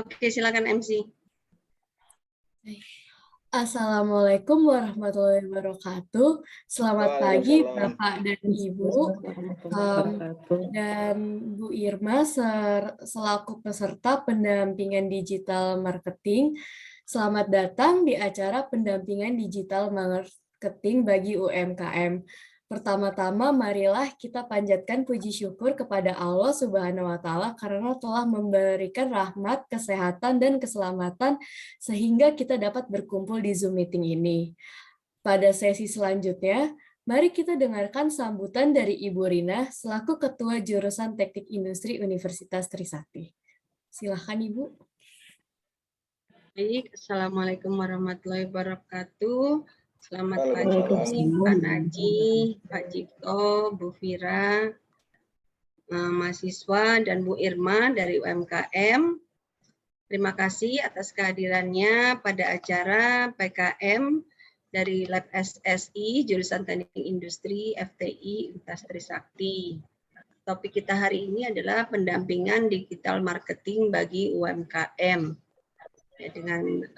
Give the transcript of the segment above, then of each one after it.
Oke, silakan MC. Assalamualaikum warahmatullahi wabarakatuh. Selamat pagi Bapak dan Ibu. Dan Bu Irma selaku peserta pendampingan digital marketing. Selamat datang di acara pendampingan digital marketing bagi UMKM. Pertama-tama marilah kita panjatkan puji syukur kepada Allah Subhanahu wa taala karena telah memberikan rahmat, kesehatan dan keselamatan sehingga kita dapat berkumpul di Zoom meeting ini. Pada sesi selanjutnya, mari kita dengarkan sambutan dari Ibu Rina selaku Ketua Jurusan Teknik Industri Universitas Trisakti. Silakan Ibu. Baik, Assalamualaikum warahmatullahi wabarakatuh. Selamat pagi Pak Naji, Pak Cipto, Bu Fira, mahasiswa dan Bu Irma dari UMKM. Terima kasih atas kehadirannya pada acara PKM dari Lab SSI, Jurusan Teknik Industri FTI Universitas Trisakti. Topik kita hari ini adalah pendampingan digital marketing bagi UMKM. Dengan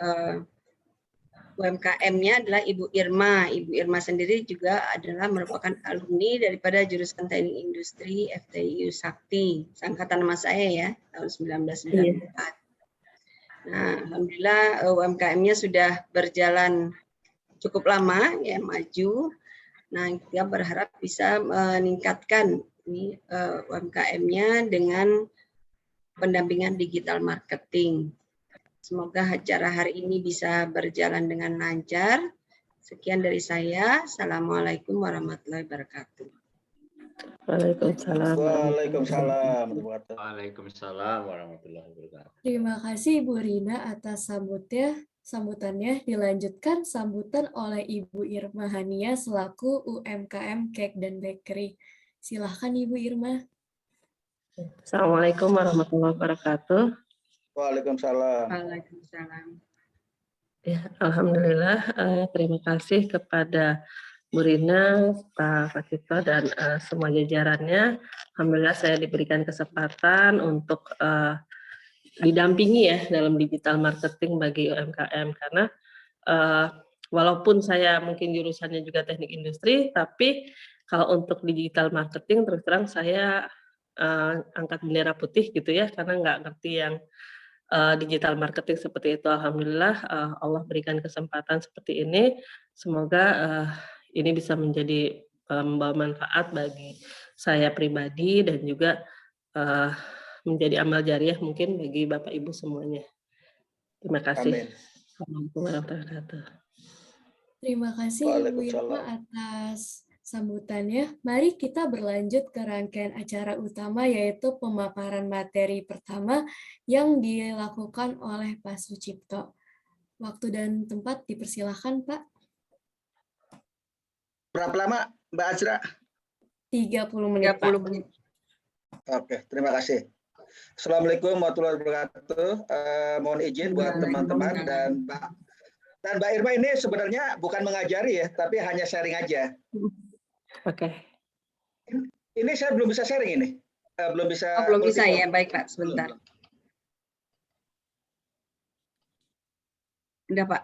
UMKM-nya adalah Ibu Irma. Ibu Irma sendiri juga adalah merupakan alumni daripada jurusan Teknik Industri FTI Sakti, angkatan nama saya ya, tahun 1994. Nah, alhamdulillah UMKM-nya sudah berjalan cukup lama ya, maju. Nah, kita berharap bisa meningkatkan ini UMKM-nya dengan pendampingan digital marketing. Semoga acara hari ini bisa berjalan dengan lancar. Sekian dari saya. Assalamualaikum warahmatullahi wabarakatuh. Waalaikumsalam. Waalaikumsalam. Waalaikumsalam warahmatullahi wabarakatuh. Terima kasih Ibu Rina atas sambutannya. Dilanjutkan sambutan oleh Ibu Irma Hania selaku UMKM Cake dan Bakery. Silahkan Ibu Irma. Assalamualaikum warahmatullahi wabarakatuh. Waalaikumsalam. Waalaikumsalam. Ya, alhamdulillah. Terima kasih kepada Bu Rina, Pak Cipto, dan semua jajarannya. Alhamdulillah saya diberikan kesempatan untuk didampingi ya dalam digital marketing bagi UMKM karena walaupun saya mungkin jurusannya juga teknik industri, tapi kalau untuk digital marketing terus terang saya angkat bendera putih gitu ya karena nggak ngerti yang digital marketing seperti itu. Alhamdulillah Allah berikan kesempatan seperti ini. Semoga ini bisa menjadi membawa manfaat bagi saya pribadi dan juga menjadi amal jariah mungkin bagi Bapak Ibu semuanya. Terima kasih. Assalamualaikum warahmatullahi wabarakatuh. Terima kasih Ibu Irma atas sambutannya. Mari kita berlanjut ke rangkaian acara utama yaitu pemaparan materi pertama yang dilakukan oleh Pak Sucipto. Waktu dan tempat dipersilahkan Pak. Berapa lama Mbak Azra? 30 menit. 30 menit. Oke, terima kasih. Assalamualaikum warahmatullahi wabarakatuh. Mohon izin buat teman-teman dan Mbak Irma ini sebenarnya bukan mengajari ya, tapi hanya sharing aja. Oke. Ini saya belum bisa sharing ini. Belum bisa. Oh, belum bisa ya, baik Pak, sebentar. Udah Pak.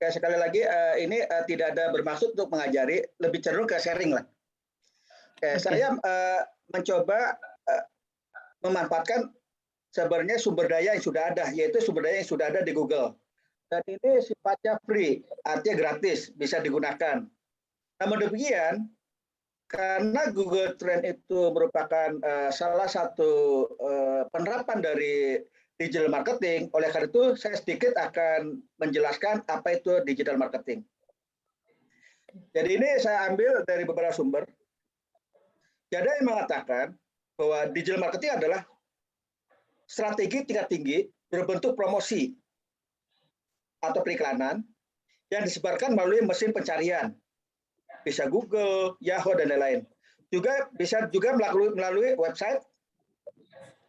Sekali lagi ini tidak ada bermaksud untuk mengajari, lebih cenderung ke sharing lah. Saya mencoba memanfaatkan sebenarnya sumber daya yang sudah ada, yaitu sumber daya yang sudah ada di Google. Dan ini sifatnya free, artinya gratis, bisa digunakan. Namun demikian, karena Google Trend itu merupakan salah satu penerapan dari digital marketing, oleh karena itu saya sedikit akan menjelaskan apa itu digital marketing. Jadi ini saya ambil dari beberapa sumber. Jadi yang mengatakan bahwa digital marketing adalah strategi tingkat tinggi berbentuk promosi atau periklanan yang disebarkan melalui mesin pencarian. Bisa Google, Yahoo, dan lain-lain. Juga bisa juga melalui website,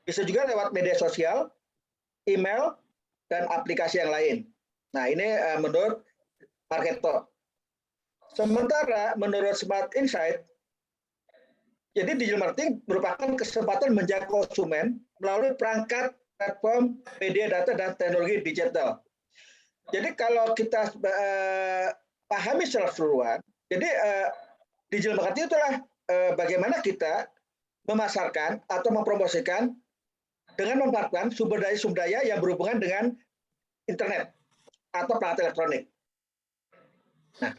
bisa juga lewat media sosial, email, dan aplikasi yang lain. Nah, ini menurut Marketo. Sementara menurut Smart Insight, jadi digital marketing merupakan kesempatan menjaga konsumen melalui perangkat platform, media data, dan teknologi digital. Jadi kalau kita pahami secara keseluruhan, jadi digital marketing itulah bagaimana kita memasarkan atau mempromosikan dengan memanfaatkan sumber daya yang berhubungan dengan internet atau perangkat elektronik. Nah,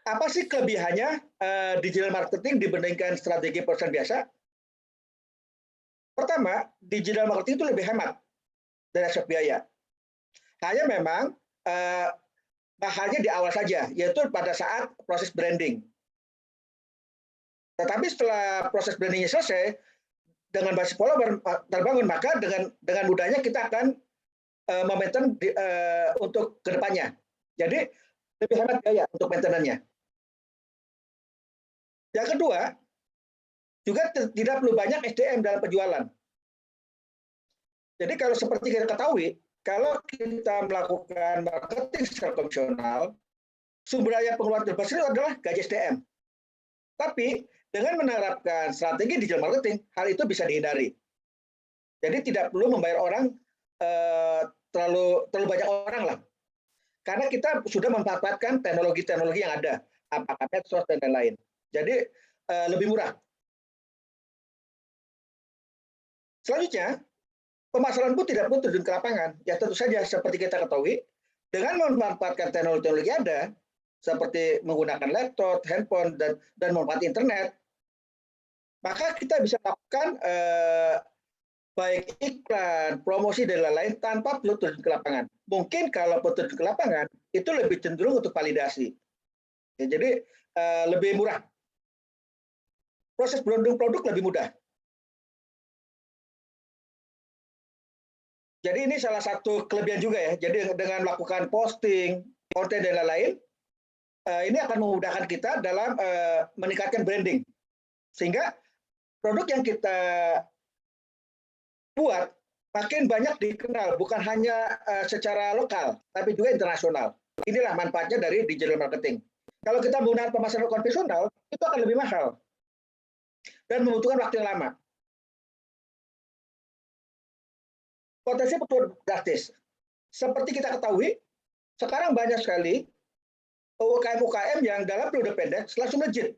apa sih kelebihannya digital marketing dibandingkan strategi perusahaan biasa? Pertama, digital marketing itu lebih hemat dari aspek biaya. Hanya memang bahannya di awal saja, yaitu pada saat proses branding. Tetapi setelah proses brandingnya selesai, dengan basis follower terbangun, maka dengan mudahnya kita akan memaintain untuk kedepannya. Jadi lebih hemat biaya untuk maintenance-nya. Yang kedua, juga tidak perlu banyak SDM dalam penjualan. Jadi kalau seperti kita ketahui, kalau kita melakukan marketing secara konvensional, sumber daya pengeluaran terbesar itu adalah gaji SDM. Tapi dengan menerapkan strategi digital marketing, hal itu bisa dihindari. Jadi tidak perlu membayar orang terlalu banyak orang lah. Karena kita sudah memanfaatkan teknologi-teknologi yang ada, apakah medsos dan lain-lain. Jadi lebih murah. Selanjutnya, pemasaran pun tidak perlu terjun ke lapangan. Ya tentu saja seperti kita ketahui, dengan memanfaatkan teknologi ada, seperti menggunakan laptop, handphone, dan memanfaatkan internet, maka kita bisa lakukan baik iklan, promosi, dan lain-lain tanpa perlu terjun ke lapangan. Mungkin kalau perlu terjun ke lapangan, itu lebih cenderung untuk validasi. Ya, jadi lebih murah. Proses branding produk lebih mudah. Jadi ini salah satu kelebihan juga ya. Jadi dengan melakukan posting, konten, dan lain-lain, ini akan memudahkan kita dalam meningkatkan branding. Sehingga produk yang kita buat makin banyak dikenal, bukan hanya secara lokal, tapi juga internasional. Inilah manfaatnya dari digital marketing. Kalau kita menggunakan pemasaran konvensional, itu akan lebih mahal dan membutuhkan waktu yang lama. Potensi betul drastis. Seperti kita ketahui, sekarang banyak sekali UKM-UKM yang dalam periode pendek langsung melejit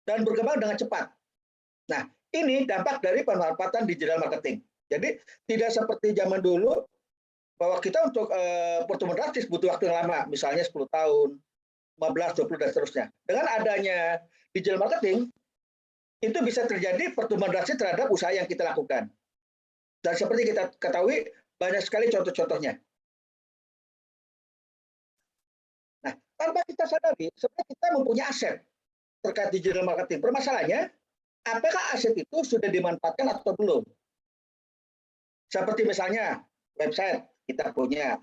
dan berkembang dengan cepat. Nah, ini dampak dari pemanfaatan digital marketing. Jadi tidak seperti zaman dulu bahwa kita untuk pertumbuhan drastis butuh waktu yang lama, misalnya 10 tahun, 15, 20, dan seterusnya. Dengan adanya digital marketing, itu bisa terjadi pertumbuhan drastis terhadap usaha yang kita lakukan. Dan seperti kita ketahui, banyak sekali contoh-contohnya. Nah, tanpa kita sadari, sebenarnya kita mempunyai aset terkait digital marketing. Permasalahannya, apakah aset itu sudah dimanfaatkan atau belum? Seperti misalnya website kita punya,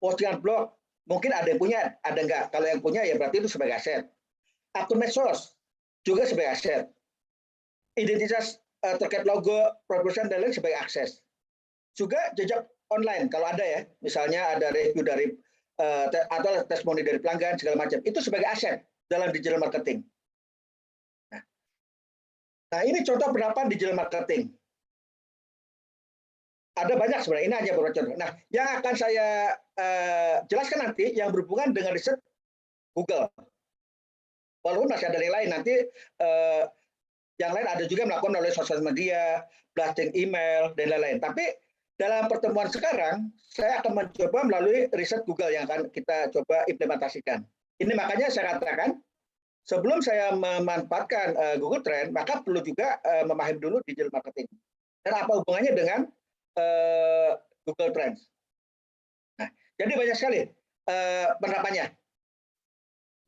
postingan blog mungkin ada yang punya, ada enggak. Kalau yang punya ya berarti itu sebagai aset. Akun medsos juga sebagai aset. Identitas terkait logo, promotion, dan lain sebagai akses. Juga jejak online kalau ada ya, misalnya ada review dari atau testimoni dari pelanggan segala macam, itu sebagai aset dalam digital marketing. Nah, ini contoh penerapan digital marketing. Ada banyak sebenarnya, ini hanya beberapa contoh. Nah, yang akan saya jelaskan nanti yang berhubungan dengan riset Google. Walaupun masih ada yang lain, nanti yang lain ada juga melakukan oleh sosial media, blasting email, dan lain-lain. Tapi dalam pertemuan sekarang, saya akan mencoba melalui riset Google yang akan kita coba implementasikan. Ini makanya saya katakan, sebelum saya memanfaatkan Google Trend, maka perlu juga memahami dulu digital marketing. Dan apa hubungannya dengan Google Trends. Nah, jadi banyak sekali penerapannya.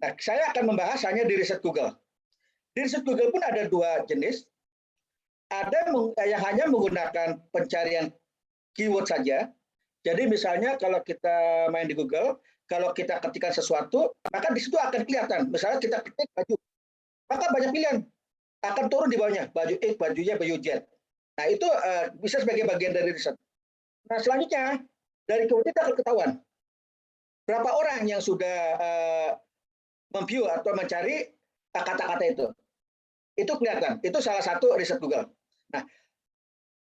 Nah, saya akan membahas hanya di riset Google. Di riset Google pun ada dua jenis. Ada yang hanya menggunakan pencarian keyword saja. Jadi misalnya kalau kita main di Google, kalau kita ketikkan sesuatu, maka di situ akan kelihatan. Misalnya kita ketik baju, maka banyak pilihan. Akan turun di bawahnya, baju X, baju Y, baju Z. Nah, itu bisa sebagai bagian dari riset. Nah, selanjutnya dari keyword itu akan ketahuan berapa orang yang sudah memview atau mencari kata-kata itu. Itu kelihatan. Itu salah satu riset Google. Nah,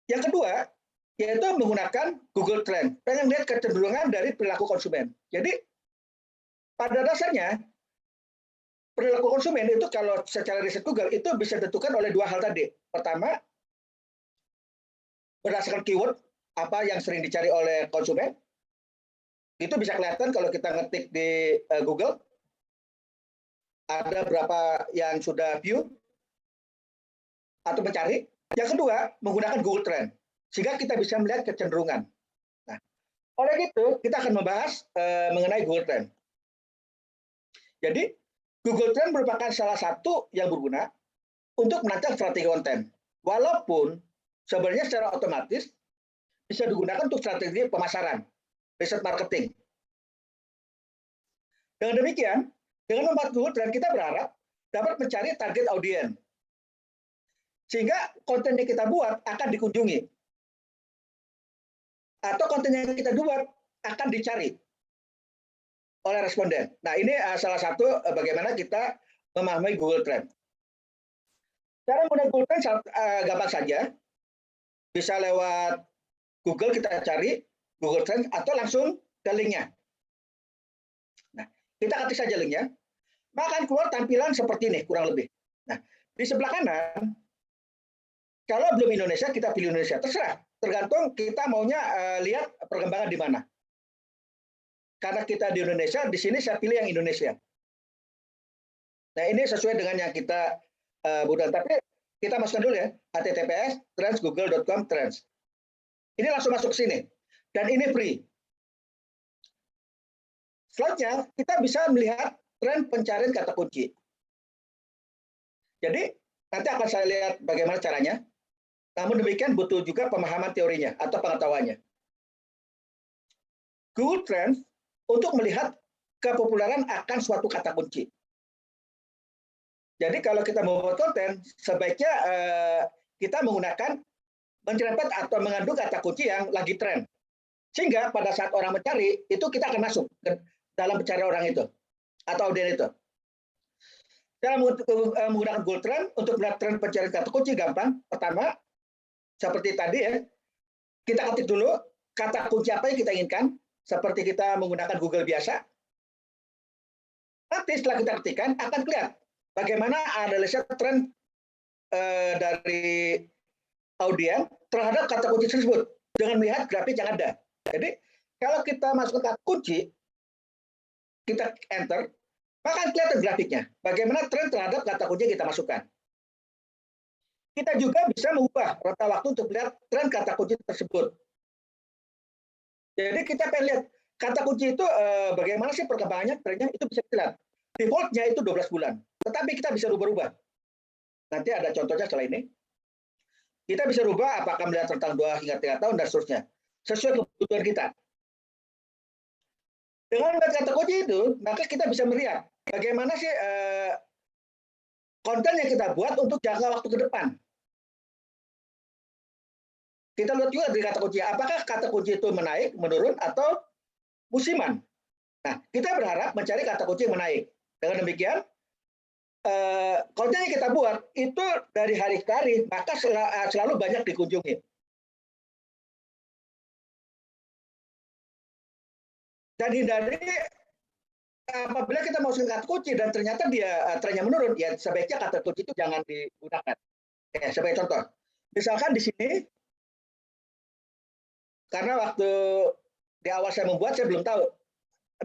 yang kedua yaitu menggunakan Google Trend. Pengen lihat kecenderungan dari perilaku konsumen. Jadi pada dasarnya perilaku konsumen itu kalau secara riset Google itu bisa ditentukan oleh dua hal tadi. Pertama, berdasarkan keyword apa yang sering dicari oleh konsumen. Itu bisa kelihatan kalau kita ngetik di Google ada berapa yang sudah view atau mencari. Yang kedua, menggunakan Google Trend sehingga kita bisa melihat kecenderungan. Nah, oleh itu kita akan membahas mengenai Google Trend. Jadi Google Trend merupakan salah satu yang berguna untuk merancang strategi konten. Walaupun sebenarnya secara otomatis bisa digunakan untuk strategi pemasaran, riset marketing. Dengan demikian, dengan membuat Google Trend kita berharap dapat mencari target audiens. Sehingga konten yang kita buat akan dikunjungi. Atau konten yang kita buat akan dicari oleh responden. Nah, ini salah satu bagaimana kita memahami Google Trend. Cara menggunakan Google Trend gampang saja. Bisa lewat Google kita cari Google Trend atau langsung ke linknya. Nah, kita ketik saja linknya. Maka akan keluar tampilan seperti ini, kurang lebih. Nah, di sebelah kanan, kalau belum Indonesia, kita pilih Indonesia. Terserah, tergantung kita maunya lihat perkembangan di mana. Karena kita di Indonesia, di sini saya pilih yang Indonesia. Nah, ini sesuai dengan yang kita butuhkan. Tapi kita masukkan dulu ya, https://google.com trends. Ini langsung masuk ke sini. Dan ini free. Selanjutnya, kita bisa melihat tren pencarian kata kunci. Jadi, nanti akan saya lihat bagaimana caranya. Namun demikian butuh juga pemahaman teorinya atau pengetahuannya. Google Trends untuk melihat kepopuleran akan suatu kata kunci. Jadi kalau kita membuat konten, sebaiknya kita menggunakan mencerpet atau mengandung kata kunci yang lagi tren. Sehingga pada saat orang mencari, itu kita akan masuk ke dalam pencarian orang itu atau audien itu. Cara menggunakan Google Trend untuk melihat tren pencarian kata kunci gampang. Pertama, seperti tadi ya, kita ketik dulu kata kunci apa yang kita inginkan, seperti kita menggunakan Google biasa. Nanti setelah kita ketikkan, akan kelihatan bagaimana analisa tren dari audien terhadap kata kunci tersebut dengan melihat grafik yang ada. Jadi, kalau kita masuk ke kata kunci, kita enter, maka kelihatan grafiknya. Bagaimana tren terhadap kata kunci yang kita masukkan. Kita juga bisa mengubah rentang waktu untuk melihat tren kata kunci tersebut. Jadi kita pengen lihat kata kunci itu bagaimana sih perkembangannya, trennya itu bisa kita lihat. Defaultnya itu 12 bulan. Tetapi kita bisa rubah-rubah. Nanti ada contohnya setelah ini. Kita bisa rubah apakah melihat rentang 2 hingga 3 tahun dan seterusnya. Sesuai kebutuhan kita. Dengan melihat kata kunci itu, maka kita bisa melihat bagaimana sih konten yang kita buat untuk jangka waktu ke depan. Kita lihat juga dari kata kunci, apakah kata kunci itu menaik, menurun, atau musiman. Nah, kita berharap mencari kata kunci yang menaik. Dengan demikian, konten yang kita buat itu dari hari ke hari, maka selalu banyak dikunjungi. Dan hindari apabila kita mau kata kunci dan ternyata dia trennya menurun, ya sebaiknya kata kunci itu jangan digunakan. Ya, sebagai contoh, misalkan di sini, karena waktu di awal saya membuat, saya belum tahu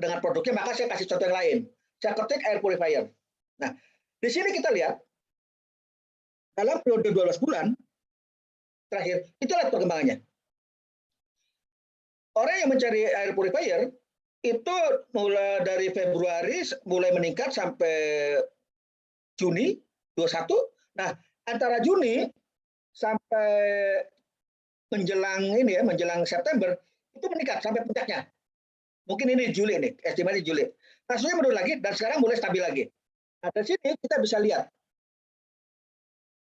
dengan produknya, maka saya kasih contoh yang lain. Saya ketik air purifier. Nah, di sini kita lihat, dalam periode 12 bulan terakhir, itu lihat perkembangannya. Orang yang mencari air purifier, itu mulai dari Februari mulai meningkat sampai Juni 21. Nah, antara Juni sampai menjelang September itu meningkat sampai puncaknya. Mungkin ini Juli nih, estimasi Juli. Kasusnya menurun lagi dan sekarang mulai stabil lagi. Nah, dari sini kita bisa lihat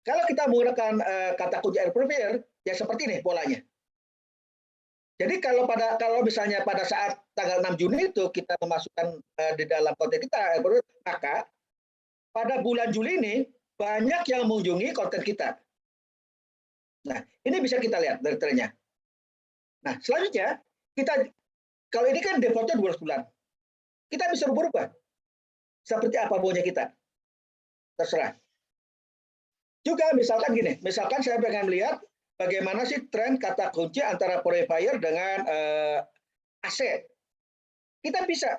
Kalau kita menggunakan kata kunci air purifier, ya seperti ini polanya. Jadi kalau misalnya pada saat tanggal 6 Juni itu kita memasukkan di dalam konten kita air purifier, maka pada bulan Juli ini banyak yang mengunjungi konten kita. Nah, ini bisa kita lihat dari trennya. Nah, selanjutnya kalau ini kan defaultnya 12 bulan. Kita bisa berubah. Seperti apa maunya kita. Terserah. Juga misalkan gini, misalkan saya pengen melihat bagaimana sih tren kata kunci antara purifier dengan AC. Kita bisa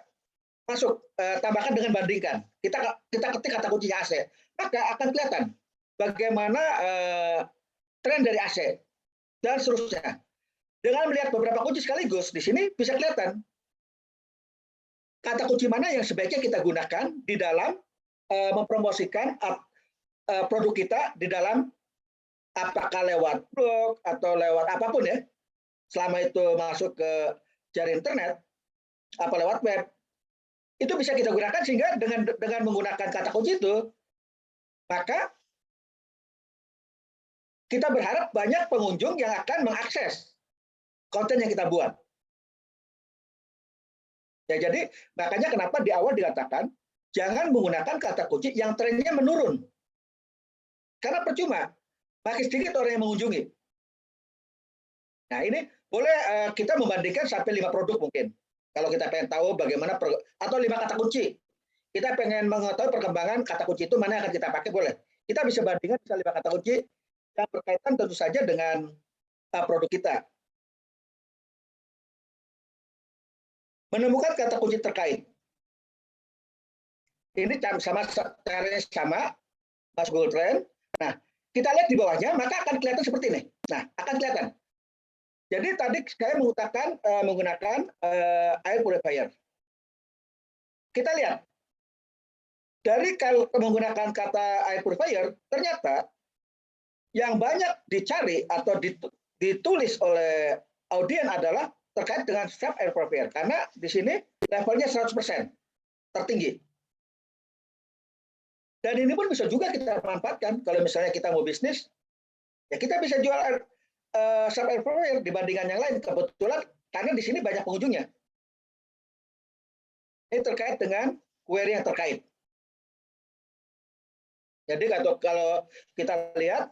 masuk, tambahkan dengan bandingkan. Kita ketik kata kuncinya AC, maka akan kelihatan bagaimana tren dari AC dan seterusnya. Dengan melihat beberapa kunci sekaligus, di sini bisa kelihatan kata kunci mana yang sebaiknya kita gunakan di dalam mempromosikan produk kita di dalam, apakah lewat blog atau lewat apapun ya, selama itu masuk ke jaringan internet, apa lewat web, itu bisa kita gunakan sehingga dengan menggunakan kata kunci itu, maka kita berharap banyak pengunjung yang akan mengakses konten yang kita buat. Ya, jadi makanya kenapa di awal dikatakan jangan menggunakan kata kunci yang trennya menurun. Karena percuma, makin sedikit orang yang mengunjungi. Nah, ini boleh kita membandingkan sampai 5 produk mungkin. Kalau kita pengen tahu bagaimana, atau 5 kata kunci. Kita pengen mengetahui perkembangan kata kunci itu mana yang akan kita pakai, boleh. Kita bisa bandingkan bisa 5 kata kunci yang berkaitan tentu saja dengan produk kita. Menemukan kata kunci terkait. Ini caranya sama, masuk Google Trend. Nah, kita lihat di bawahnya, maka akan kelihatan seperti ini. Nah, akan kelihatan. Jadi tadi saya menggunakan air purifier. Kita lihat. Dari kalau menggunakan kata air purifier, ternyata yang banyak dicari atau ditulis oleh audien adalah terkait dengan SAP air purifier. Karena di sini levelnya 100% tertinggi. Dan ini pun bisa juga kita manfaatkan. Kalau misalnya kita mau bisnis, ya kita bisa jual SAP air purifier dibandingkan yang lain. Kebetulan karena di sini banyak pengunjungnya. Ini terkait dengan query yang terkait. Jadi kalau kita lihat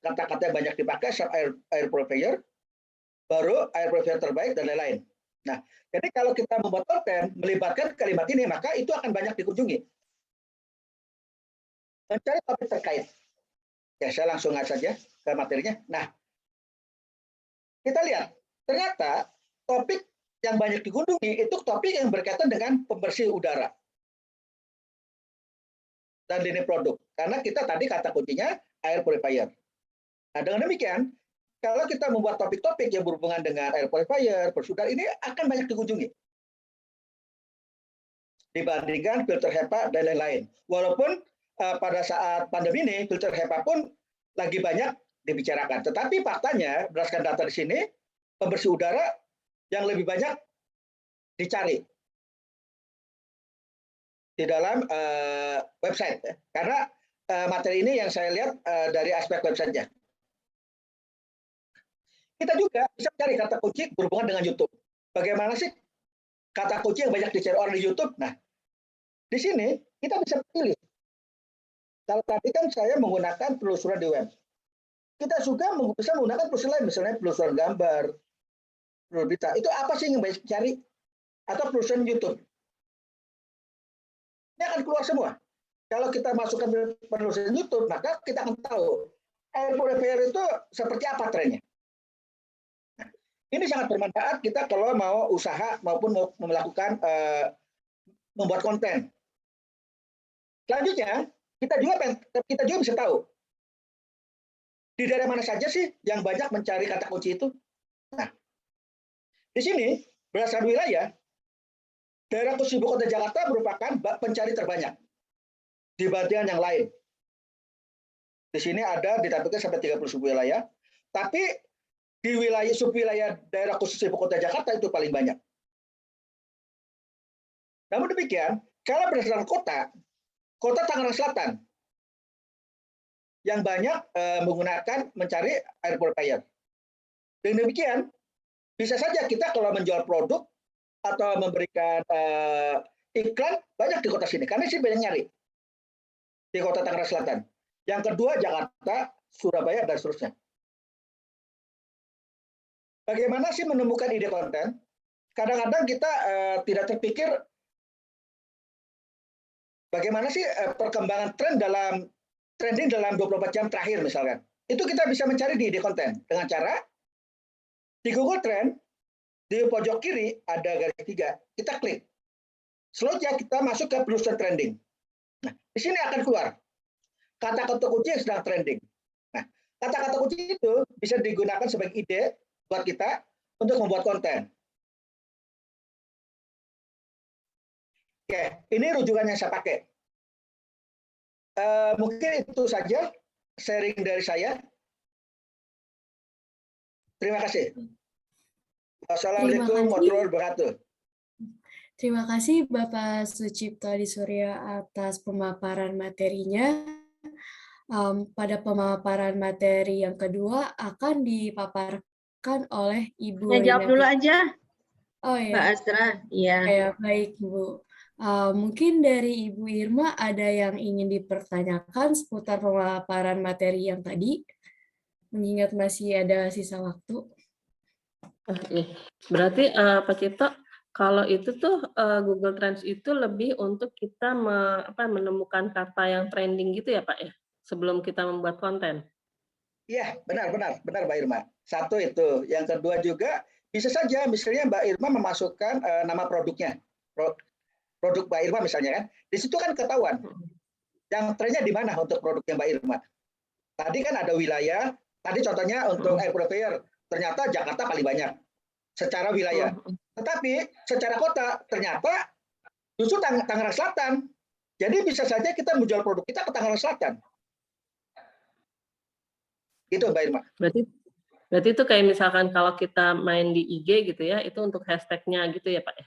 kata-kata yang banyak dipakai SAP air purifier, baru air purifier terbaik dan lain-lain. Nah, jadi kalau kita membuat konten melibatkan kalimat ini, maka itu akan banyak dikunjungi. Mencari topik terkait. Ya, saya langsung saja ke materinya. Nah, kita lihat, ternyata topik yang banyak dikunjungi itu topik yang berkaitan dengan pembersih udara dan lini produk. Karena kita tadi kata kuncinya air purifier. Nah, dengan demikian, kalau kita membuat topik-topik yang berhubungan dengan air purifier, pembersih udara, ini akan banyak dikunjungi dibandingkan filter HEPA dan lain-lain. Walaupun pada saat pandemi ini, filter HEPA pun lagi banyak dibicarakan. Tetapi faktanya, berdasarkan data di sini, pembersih udara yang lebih banyak dicari di dalam website. Karena materi ini yang saya lihat dari aspek website-nya. Kita juga bisa cari kata kunci berhubungan dengan YouTube. Bagaimana sih kata kunci yang banyak dicari orang di YouTube? Nah, di sini kita bisa pilih. Kalau tadi kan saya menggunakan penelusuran di web. Kita juga bisa menggunakan penelusuran lain, misalnya penelusuran gambar, penelusuran berita. Itu apa sih yang banyak dicari? Atau penelusuran YouTube. Ini akan keluar semua. Kalau kita masukkan penelusuran YouTube, maka kita akan tahu air purifier itu seperti apa trennya. Nah, ini sangat bermanfaat kita kalau mau usaha maupun mau melakukan membuat konten. Selanjutnya, kita juga bisa tahu di daerah mana saja sih yang banyak mencari kata kunci itu. Nah, di sini berdasarkan wilayah, daerah khusus ibu kota Jakarta merupakan pencari terbanyak dibandingkan yang lain. Di sini ada ditampilkan sampai 30 subwilayah, tapi di wilayah subwilayah daerah khusus ibu kota Jakarta itu paling banyak. Namun demikian, kalau berdasarkan kota Tangerang Selatan yang banyak menggunakan mencari air purifier. Dengan demikian, bisa saja kita kalau menjual produk atau memberikan iklan banyak di kota sini, karena sih banyak nyari di kota Tangerang Selatan. Yang kedua Jakarta, Surabaya, dan seterusnya. Bagaimana sih menemukan ide konten? Kadang-kadang kita tidak terpikir bagaimana sih perkembangan trending dalam 24 jam terakhir misalkan. Itu kita bisa mencari di ide konten dengan cara di Google Trend, di pojok kiri ada garis 3, kita klik. Selanjutnya kita masuk ke penelusuran trending. Nah, di sini akan keluar kata-kata kunci yang sedang trending. Nah, kata-kata kunci itu bisa digunakan sebagai ide buat kita untuk membuat konten. Oke, ini rujukan yang saya pakai. Mungkin itu saja sharing dari saya. Terima kasih. Wassalamualaikum warahmatullahi wabarakatuh. Terima kasih Bapak Sucipto Adisurya atas pemaparan materinya. Pada pemaparan materi yang kedua akan dipaparkan oleh Ibu Ya, jawab dulu aja. Oh ya. Mbak Astra. Iya. Ya, baik Bu. Mungkin dari Ibu Irma ada yang ingin dipertanyakan seputar pemaparan materi yang tadi, mengingat masih ada sisa waktu. Berarti Pak Cipto, kalau itu tuh Google Trends itu lebih untuk kita menemukan kata yang trending gitu ya Pak ya, sebelum kita membuat konten. Iya, benar Mbak Irma. Satu itu. Yang kedua juga bisa saja misalnya Mbak Irma memasukkan nama produknya. Produk Mbak Irma misalnya kan. Di situ kan ketahuan. Yang trennya di mana untuk produknya Mbak Irma. Tadi kan ada wilayah, tadi contohnya untuk air purifier, ternyata Jakarta paling banyak secara wilayah. Tetapi secara kota ternyata justru Tangerang Selatan. Jadi bisa saja kita menjual produk kita ke Tangerang Selatan. Gitu Mbak Irma. Berarti itu kayak misalkan kalau kita main di IG gitu ya, itu untuk hashtag-nya gitu ya Pak ya?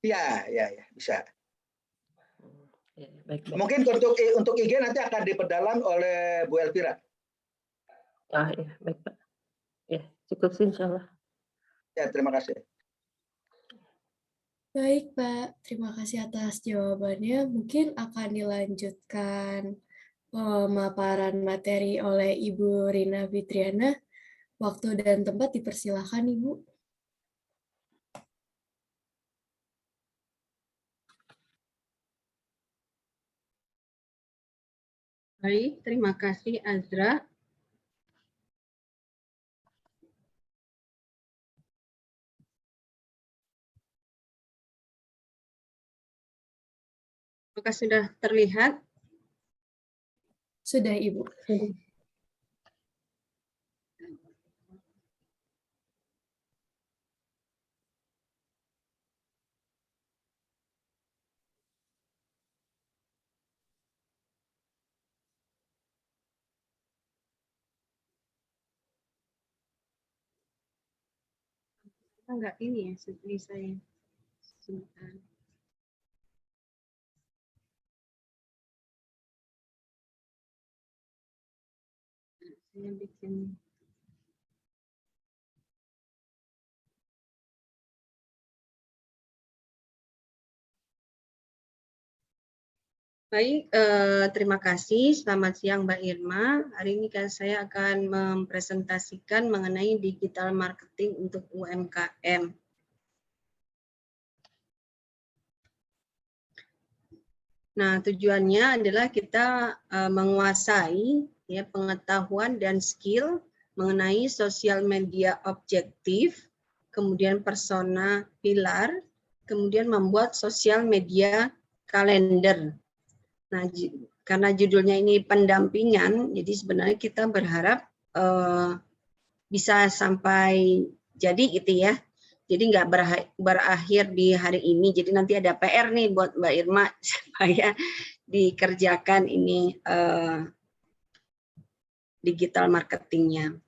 Iya, bisa. Ya, baik. Mungkin untuk IG nanti akan diperdalam oleh Bu Elvira. Iya, baik Pak. Ya, cukup sih insya Allah. Ya, terima kasih. Baik Pak, terima kasih atas jawabannya. Mungkin akan dilanjutkan pemaparan materi oleh Ibu Rina Fitriana. Waktu dan tempat dipersilahkan Ibu. Baik, terima kasih Azra. Apakah sudah terlihat? Sudah Ibu. Enggak ini ya, seperti saya. Sebentar. Saya bikin. Baik, terima kasih. Selamat siang Mbak Irma. Hari ini saya akan mempresentasikan mengenai digital marketing untuk UMKM. Nah, tujuannya adalah kita menguasai ya pengetahuan dan skill mengenai sosial media objektif, kemudian persona pilar, kemudian membuat sosial media kalender. Nah, karena judulnya ini pendampingan, jadi sebenarnya kita berharap bisa sampai jadi gitu ya. Jadi nggak berakhir di hari ini. Jadi nanti ada PR nih buat Mbak Irma supaya dikerjakan ini digital marketingnya.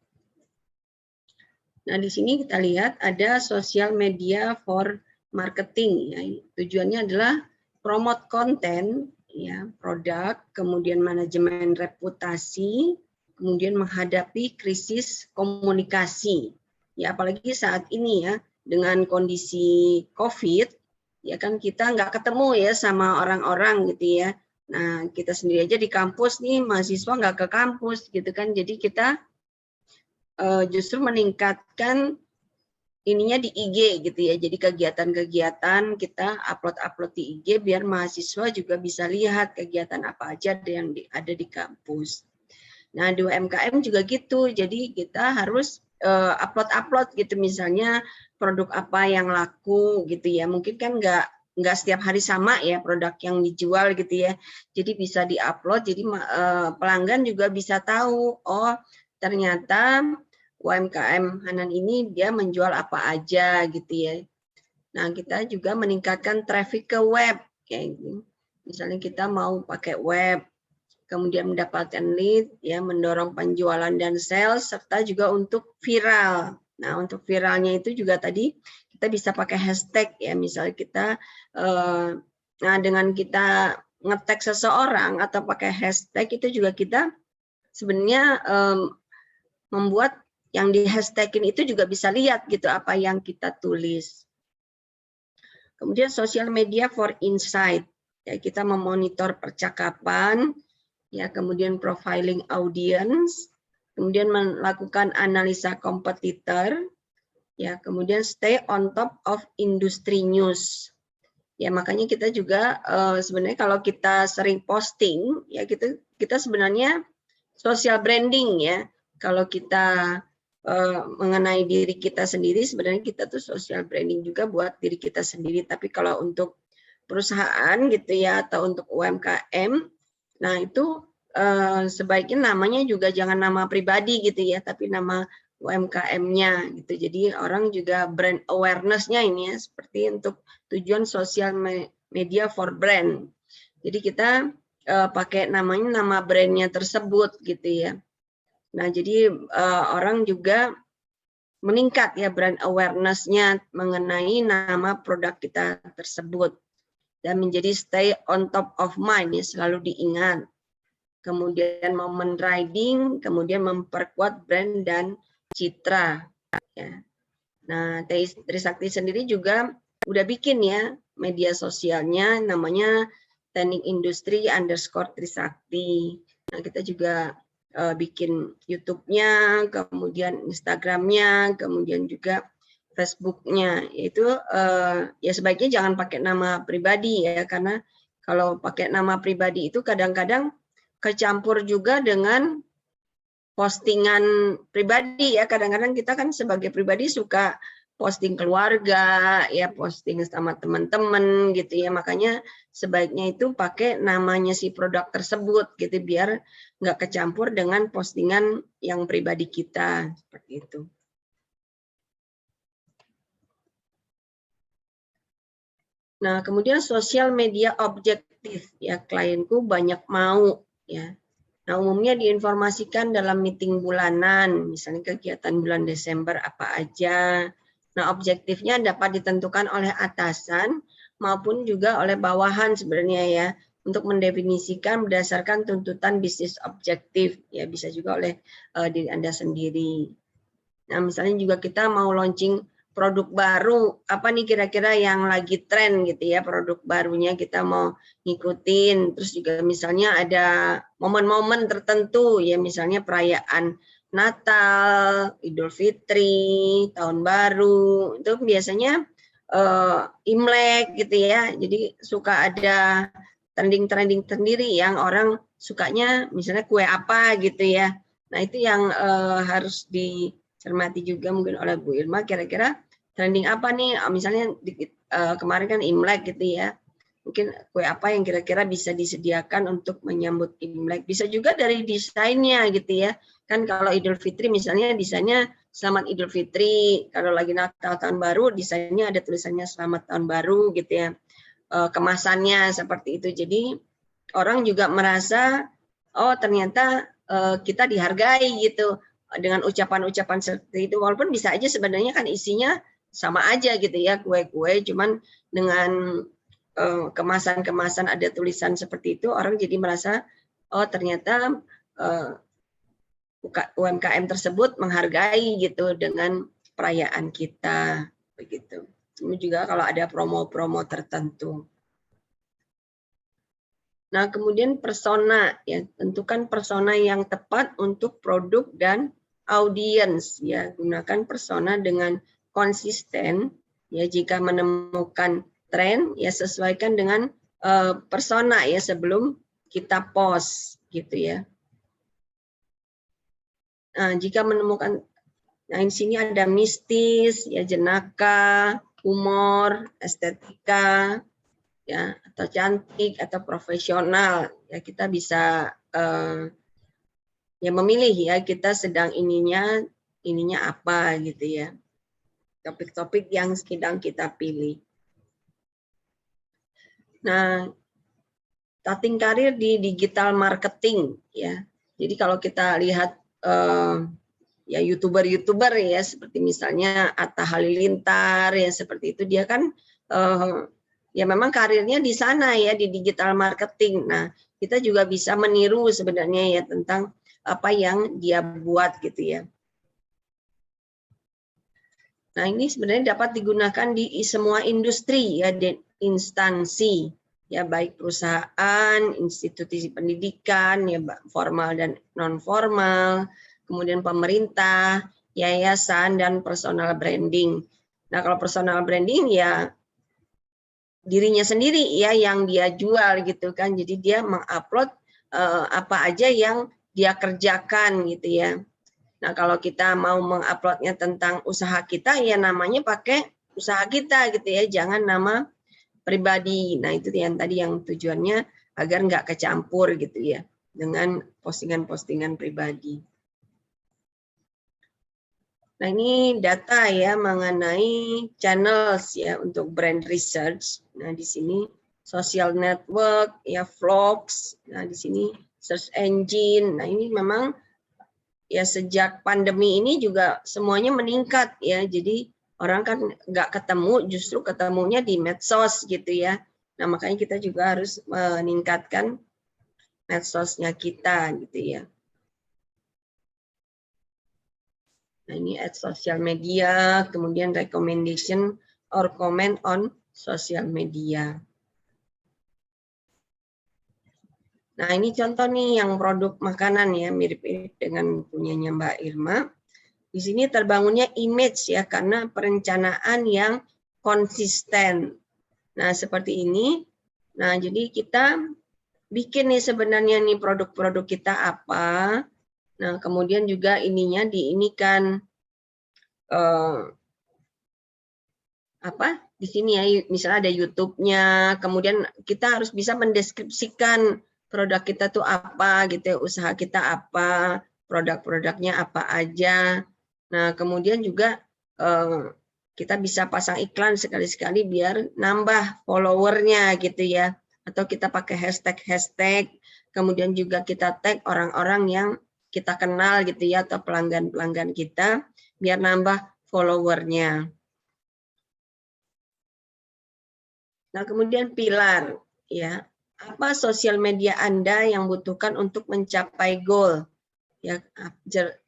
Nah, di sini kita lihat ada social media for marketing. Ya. Tujuannya adalah promote konten ya produk, kemudian manajemen reputasi, kemudian menghadapi krisis komunikasi. Ya apalagi saat ini ya dengan kondisi COVID, ya kan kita nggak ketemu ya sama orang-orang gitu ya. Nah kita sendiri aja di kampus nih, mahasiswa nggak ke kampus gitu kan, jadi kita justru meningkatkan ininya di IG gitu ya. Jadi kegiatan-kegiatan kita upload di IG biar mahasiswa juga bisa lihat kegiatan apa aja yang ada di kampus. Nah di UMKM juga gitu. Jadi kita harus upload gitu, misalnya produk apa yang laku gitu ya. Mungkin kan nggak setiap hari sama ya produk yang dijual gitu ya. Jadi bisa diupload. Jadi pelanggan juga bisa tahu, oh ternyata UMKM Hanan ini dia menjual apa aja gitu ya. Nah kita juga meningkatkan traffic ke web kayak gitu. Misalnya kita mau pakai web, kemudian mendapatkan lead, ya mendorong penjualan dan sales, serta juga untuk viral. Nah untuk viralnya itu juga tadi kita bisa pakai hashtag ya, misalnya kita nah dengan kita nge-tag seseorang atau pakai hashtag itu juga kita sebenarnya membuat yang di hashtagin itu juga bisa lihat gitu apa yang kita tulis. Kemudian social media for insight, ya kita memonitor percakapan, ya kemudian profiling audience, kemudian melakukan analisa kompetitor, ya kemudian stay on top of industry news. Ya makanya kita juga sebenarnya kalau kita sering posting, ya kita sebenarnya social branding ya. Kalau kita mengenai diri kita sendiri, sebenarnya kita tuh social branding juga buat diri kita sendiri. Tapi kalau untuk perusahaan gitu ya atau untuk UMKM, nah itu sebaiknya namanya juga jangan nama pribadi gitu ya, tapi nama UMKM-nya gitu. Jadi orang juga brand awareness-nya ini ya, seperti untuk tujuan sosial media for brand. Jadi kita pakai namanya nama brandnya tersebut gitu ya. Nah jadi orang juga meningkat ya brand awareness-nya mengenai nama produk kita tersebut dan menjadi stay on top of mind ya, selalu diingat. Kemudian momen riding, kemudian memperkuat brand dan citra. Ya. Nah, Trisakti sendiri juga udah bikin ya media sosialnya, namanya Teknik Industri _Trisakti. Nah, kita juga bikin YouTube-nya, kemudian Instagram-nya, kemudian juga Facebook-nya. Itu ya sebaiknya jangan pakai nama pribadi ya, karena kalau pakai nama pribadi itu kadang-kadang kecampur juga dengan postingan pribadi ya. Kadang-kadang kita kan sebagai pribadi suka posting keluarga ya, posting sama teman-teman gitu ya. Makanya sebaiknya itu pakai namanya si produk tersebut gitu biar nggak kecampur dengan postingan yang pribadi kita seperti itu. Nah, kemudian sosial media objektif ya, klienku banyak mau ya. Nah, umumnya diinformasikan dalam meeting bulanan, misalnya kegiatan bulan Desember apa aja. Nah, objektifnya dapat ditentukan oleh atasan maupun juga oleh bawahan sebenarnya ya, untuk mendefinisikan berdasarkan tuntutan bisnis objektif, ya bisa juga oleh diri Anda sendiri. Nah, misalnya juga kita mau launching produk baru, apa nih kira-kira yang lagi tren gitu ya, produk barunya kita mau ngikutin. Terus juga misalnya ada momen-momen tertentu ya, misalnya perayaan Natal, Idul Fitri, Tahun Baru, itu biasanya Imlek gitu ya. Jadi suka ada trending-trending sendiri yang orang sukanya misalnya kue apa gitu ya. Nah, itu yang harus dicermati juga mungkin oleh Bu Irma, kira-kira trending apa nih, misalnya kemarin kan Imlek gitu ya, mungkin kue apa yang kira-kira bisa disediakan untuk menyambut Imlek. Bisa juga dari desainnya gitu ya, kan kalau Idul Fitri misalnya desainnya Selamat Idul Fitri, kalau lagi Natal Tahun Baru desainnya ada tulisannya Selamat Tahun Baru gitu ya, kemasannya seperti itu. Jadi orang juga merasa oh ternyata kita dihargai gitu dengan ucapan-ucapan seperti itu, walaupun bisa aja sebenarnya kan isinya sama aja gitu ya, kue-kue, cuman dengan kemasan-kemasan ada tulisan seperti itu, orang jadi merasa oh ternyata UMKM tersebut menghargai gitu dengan perayaan kita begitu. Ini juga kalau ada promo-promo tertentu. Nah, kemudian persona, ya, tentukan persona yang tepat untuk produk dan audiens, ya, gunakan persona dengan konsisten, ya, jika menemukan tren, ya, sesuaikan dengan persona, ya, sebelum kita post, gitu ya. Nah, jika menemukan, nah, di sini ada mistis, ya, jenaka, humor, estetika, ya, atau cantik atau profesional, ya, kita bisa ya memilih, ya, kita sedang ininya apa gitu ya, topik-topik yang sedang kita pilih. Nah, starting karir di digital marketing, ya, jadi kalau kita lihat ya youtuber ya seperti misalnya Atta Halilintar ya seperti itu, dia kan ya memang karirnya di sana ya di digital marketing. Nah, kita juga bisa meniru sebenarnya ya tentang apa yang dia buat gitu ya. Nah, ini sebenarnya dapat digunakan di semua industri ya, di instansi ya, baik perusahaan, institusi pendidikan ya, formal dan non formal, kemudian pemerintah, yayasan, dan personal branding. Nah, kalau personal branding ya dirinya sendiri ya yang dia jual gitu kan, jadi dia mengupload apa aja yang dia kerjakan gitu ya. Nah, kalau kita mau menguploadnya tentang usaha kita, ya namanya pakai usaha kita gitu ya, jangan nama pribadi. Nah, itu yang tadi yang tujuannya agar nggak kecampur gitu ya dengan postingan-postingan pribadi. Nah, ini data ya mengenai channels ya untuk brand research. Nah, di sini social network, ya vlogs. Nah, di sini search engine. Nah, ini memang ya sejak pandemi ini juga semuanya meningkat ya. Jadi orang kan nggak ketemu, justru ketemunya di medsos gitu ya. Nah, makanya kita juga harus meningkatkan medsosnya kita gitu ya. Nah, ini at social media, kemudian recommendation or comment on social media. Nah, ini contoh nih yang produk makanan ya, mirip-mirip dengan punyanya Mbak Irma. Di sini terbangunnya image ya, karena perencanaan yang konsisten. Nah, seperti ini. Nah, jadi kita bikin nih sebenarnya nih produk-produk kita apa. Nah, kemudian juga ininya diinikan apa di sini ya, misalnya ada YouTube-nya, kemudian kita harus bisa mendeskripsikan produk kita tuh apa gitu ya, usaha kita apa, produk-produknya apa aja. Nah, kemudian juga kita bisa pasang iklan sekali-sekali biar nambah followernya gitu ya, atau kita pakai hashtag, kemudian juga kita tag orang-orang yang kita kenal gitu ya, atau pelanggan-pelanggan kita biar nambah followernya. Nah, kemudian pilar, ya, apa sosial media Anda yang butuhkan untuk mencapai goal? Ya,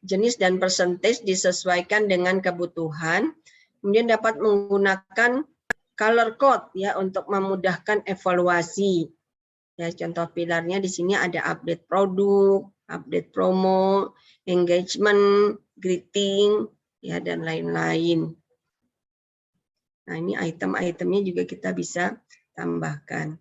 jenis dan percentage disesuaikan dengan kebutuhan. Kemudian dapat menggunakan color code ya untuk memudahkan evaluasi. Ya, contoh pilarnya di sini ada update produk, update promo, engagement, greeting, ya, dan lain-lain. Nah, ini item-itemnya juga kita bisa tambahkan.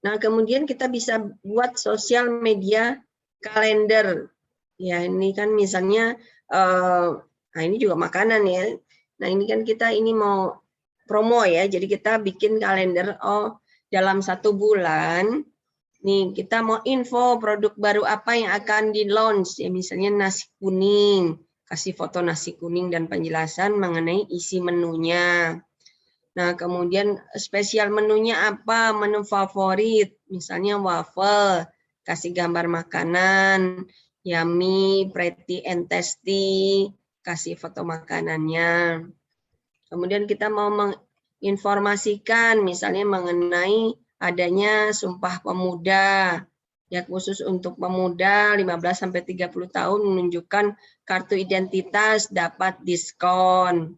Nah, kemudian kita bisa buat sosial media kalender. Ya, ini kan misalnya, nah ini juga makanan ya. Nah, ini kan kita ini mau promo ya, jadi kita bikin kalender, oh dalam 1 bulan, nih kita mau info produk baru apa yang akan di-launch, ya misalnya nasi kuning. Kasih foto nasi kuning dan penjelasan mengenai isi menunya. Nah, kemudian spesial menunya apa? Menu favorit, misalnya waffle, kasih gambar makanan, yummy, pretty and tasty, kasih foto makanannya. Kemudian kita mau informasikan misalnya mengenai adanya Sumpah Pemuda, ya khusus untuk pemuda 15 sampai 30 tahun menunjukkan kartu identitas dapat diskon.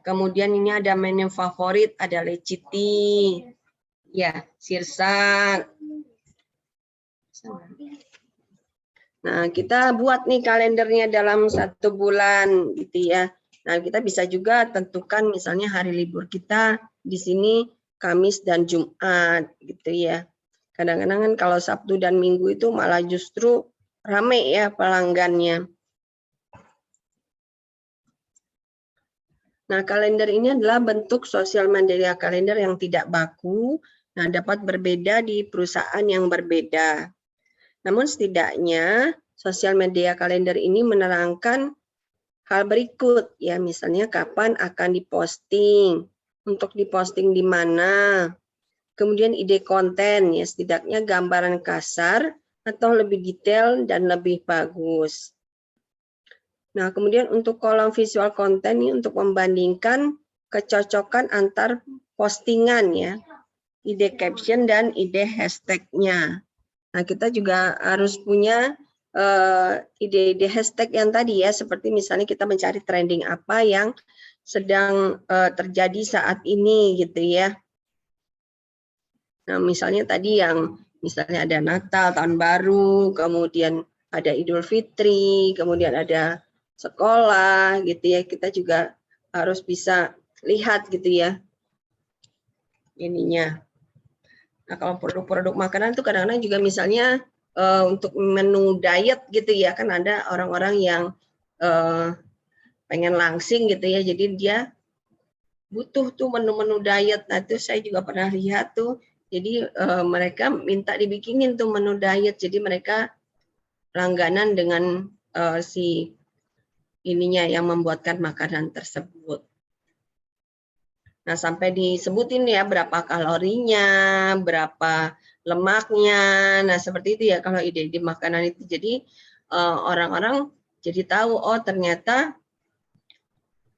Kemudian ini ada menu favorit, ada Leciti, ya Sirsak. Nah, kita buat nih kalendernya dalam 1 bulan gitu ya. Nah, kita bisa juga tentukan misalnya hari libur kita di sini Kamis dan Jumat gitu ya. Kadang-kadang kan kalau Sabtu dan Minggu itu malah justru rame ya pelanggannya. Nah, kalender ini adalah bentuk sosial media kalender yang tidak baku, nah dapat berbeda di perusahaan yang berbeda. Namun setidaknya sosial media kalender ini menerangkan hal berikut ya, misalnya kapan akan diposting, untuk diposting di mana, kemudian ide konten ya, setidaknya gambaran kasar atau lebih detail dan lebih bagus. Nah, kemudian untuk kolom visual konten ini untuk membandingkan kecocokan antar postingan ya, ide caption dan ide hashtag-nya. Nah, kita juga harus punya ide-ide hashtag yang tadi ya, seperti misalnya kita mencari trending apa yang sedang terjadi saat ini gitu ya. Nah, misalnya tadi yang misalnya ada Natal, Tahun Baru, kemudian ada Idul Fitri, kemudian ada sekolah gitu ya, kita juga harus bisa lihat gitu ya ininya. Nah, kalau produk-produk makanan itu kadang-kadang juga misalnya untuk menu diet gitu ya, kan ada orang-orang yang pengen langsing gitu ya, jadi dia butuh tuh menu-menu diet. Nah, itu saya juga pernah lihat tuh, jadi mereka minta dibikinin tuh menu diet, jadi mereka langganan dengan si ininya yang membuatkan makanan tersebut. Nah, sampai disebutin ya berapa kalorinya, berapa lemaknya. Nah, seperti itu ya kalau ide-ide makanan itu. Jadi orang-orang jadi tahu, oh ternyata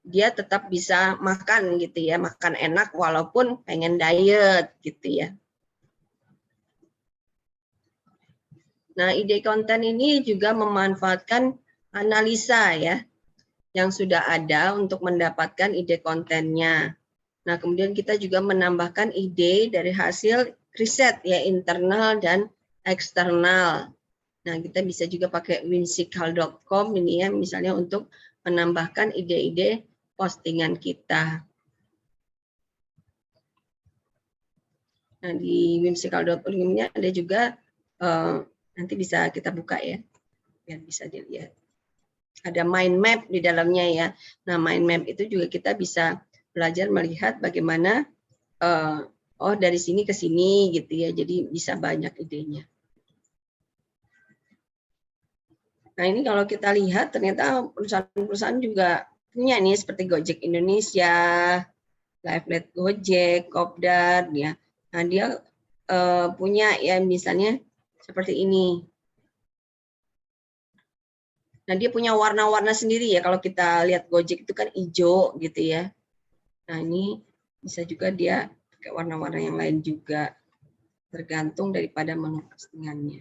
dia tetap bisa makan gitu ya, makan enak walaupun pengen diet gitu ya. Nah, ide konten ini juga memanfaatkan analisa ya, yang sudah ada untuk mendapatkan ide kontennya. Nah, kemudian kita juga menambahkan ide dari hasil riset ya, internal dan eksternal. Nah, kita bisa juga pakai whimsical.com ini ya, misalnya untuk menambahkan ide-ide postingan kita. Nah, di whimsical.com ini ada juga, nanti bisa kita buka ya, biar bisa dilihat. Ada mind map di dalamnya ya. Nah, mind map itu juga kita bisa belajar melihat bagaimana oh dari sini ke sini gitu ya. Jadi bisa banyak idenya. Nah, ini kalau kita lihat ternyata perusahaan-perusahaan juga punya nih seperti Gojek Indonesia, Livelet Gojek, Kopdar ya. Nah, dia punya ya misalnya seperti ini. Nah, dia punya warna-warna sendiri ya. Kalau kita lihat Gojek itu kan hijau gitu ya. Nah, ini bisa juga dia pakai warna-warna yang lain juga. Tergantung daripada menu postingannya.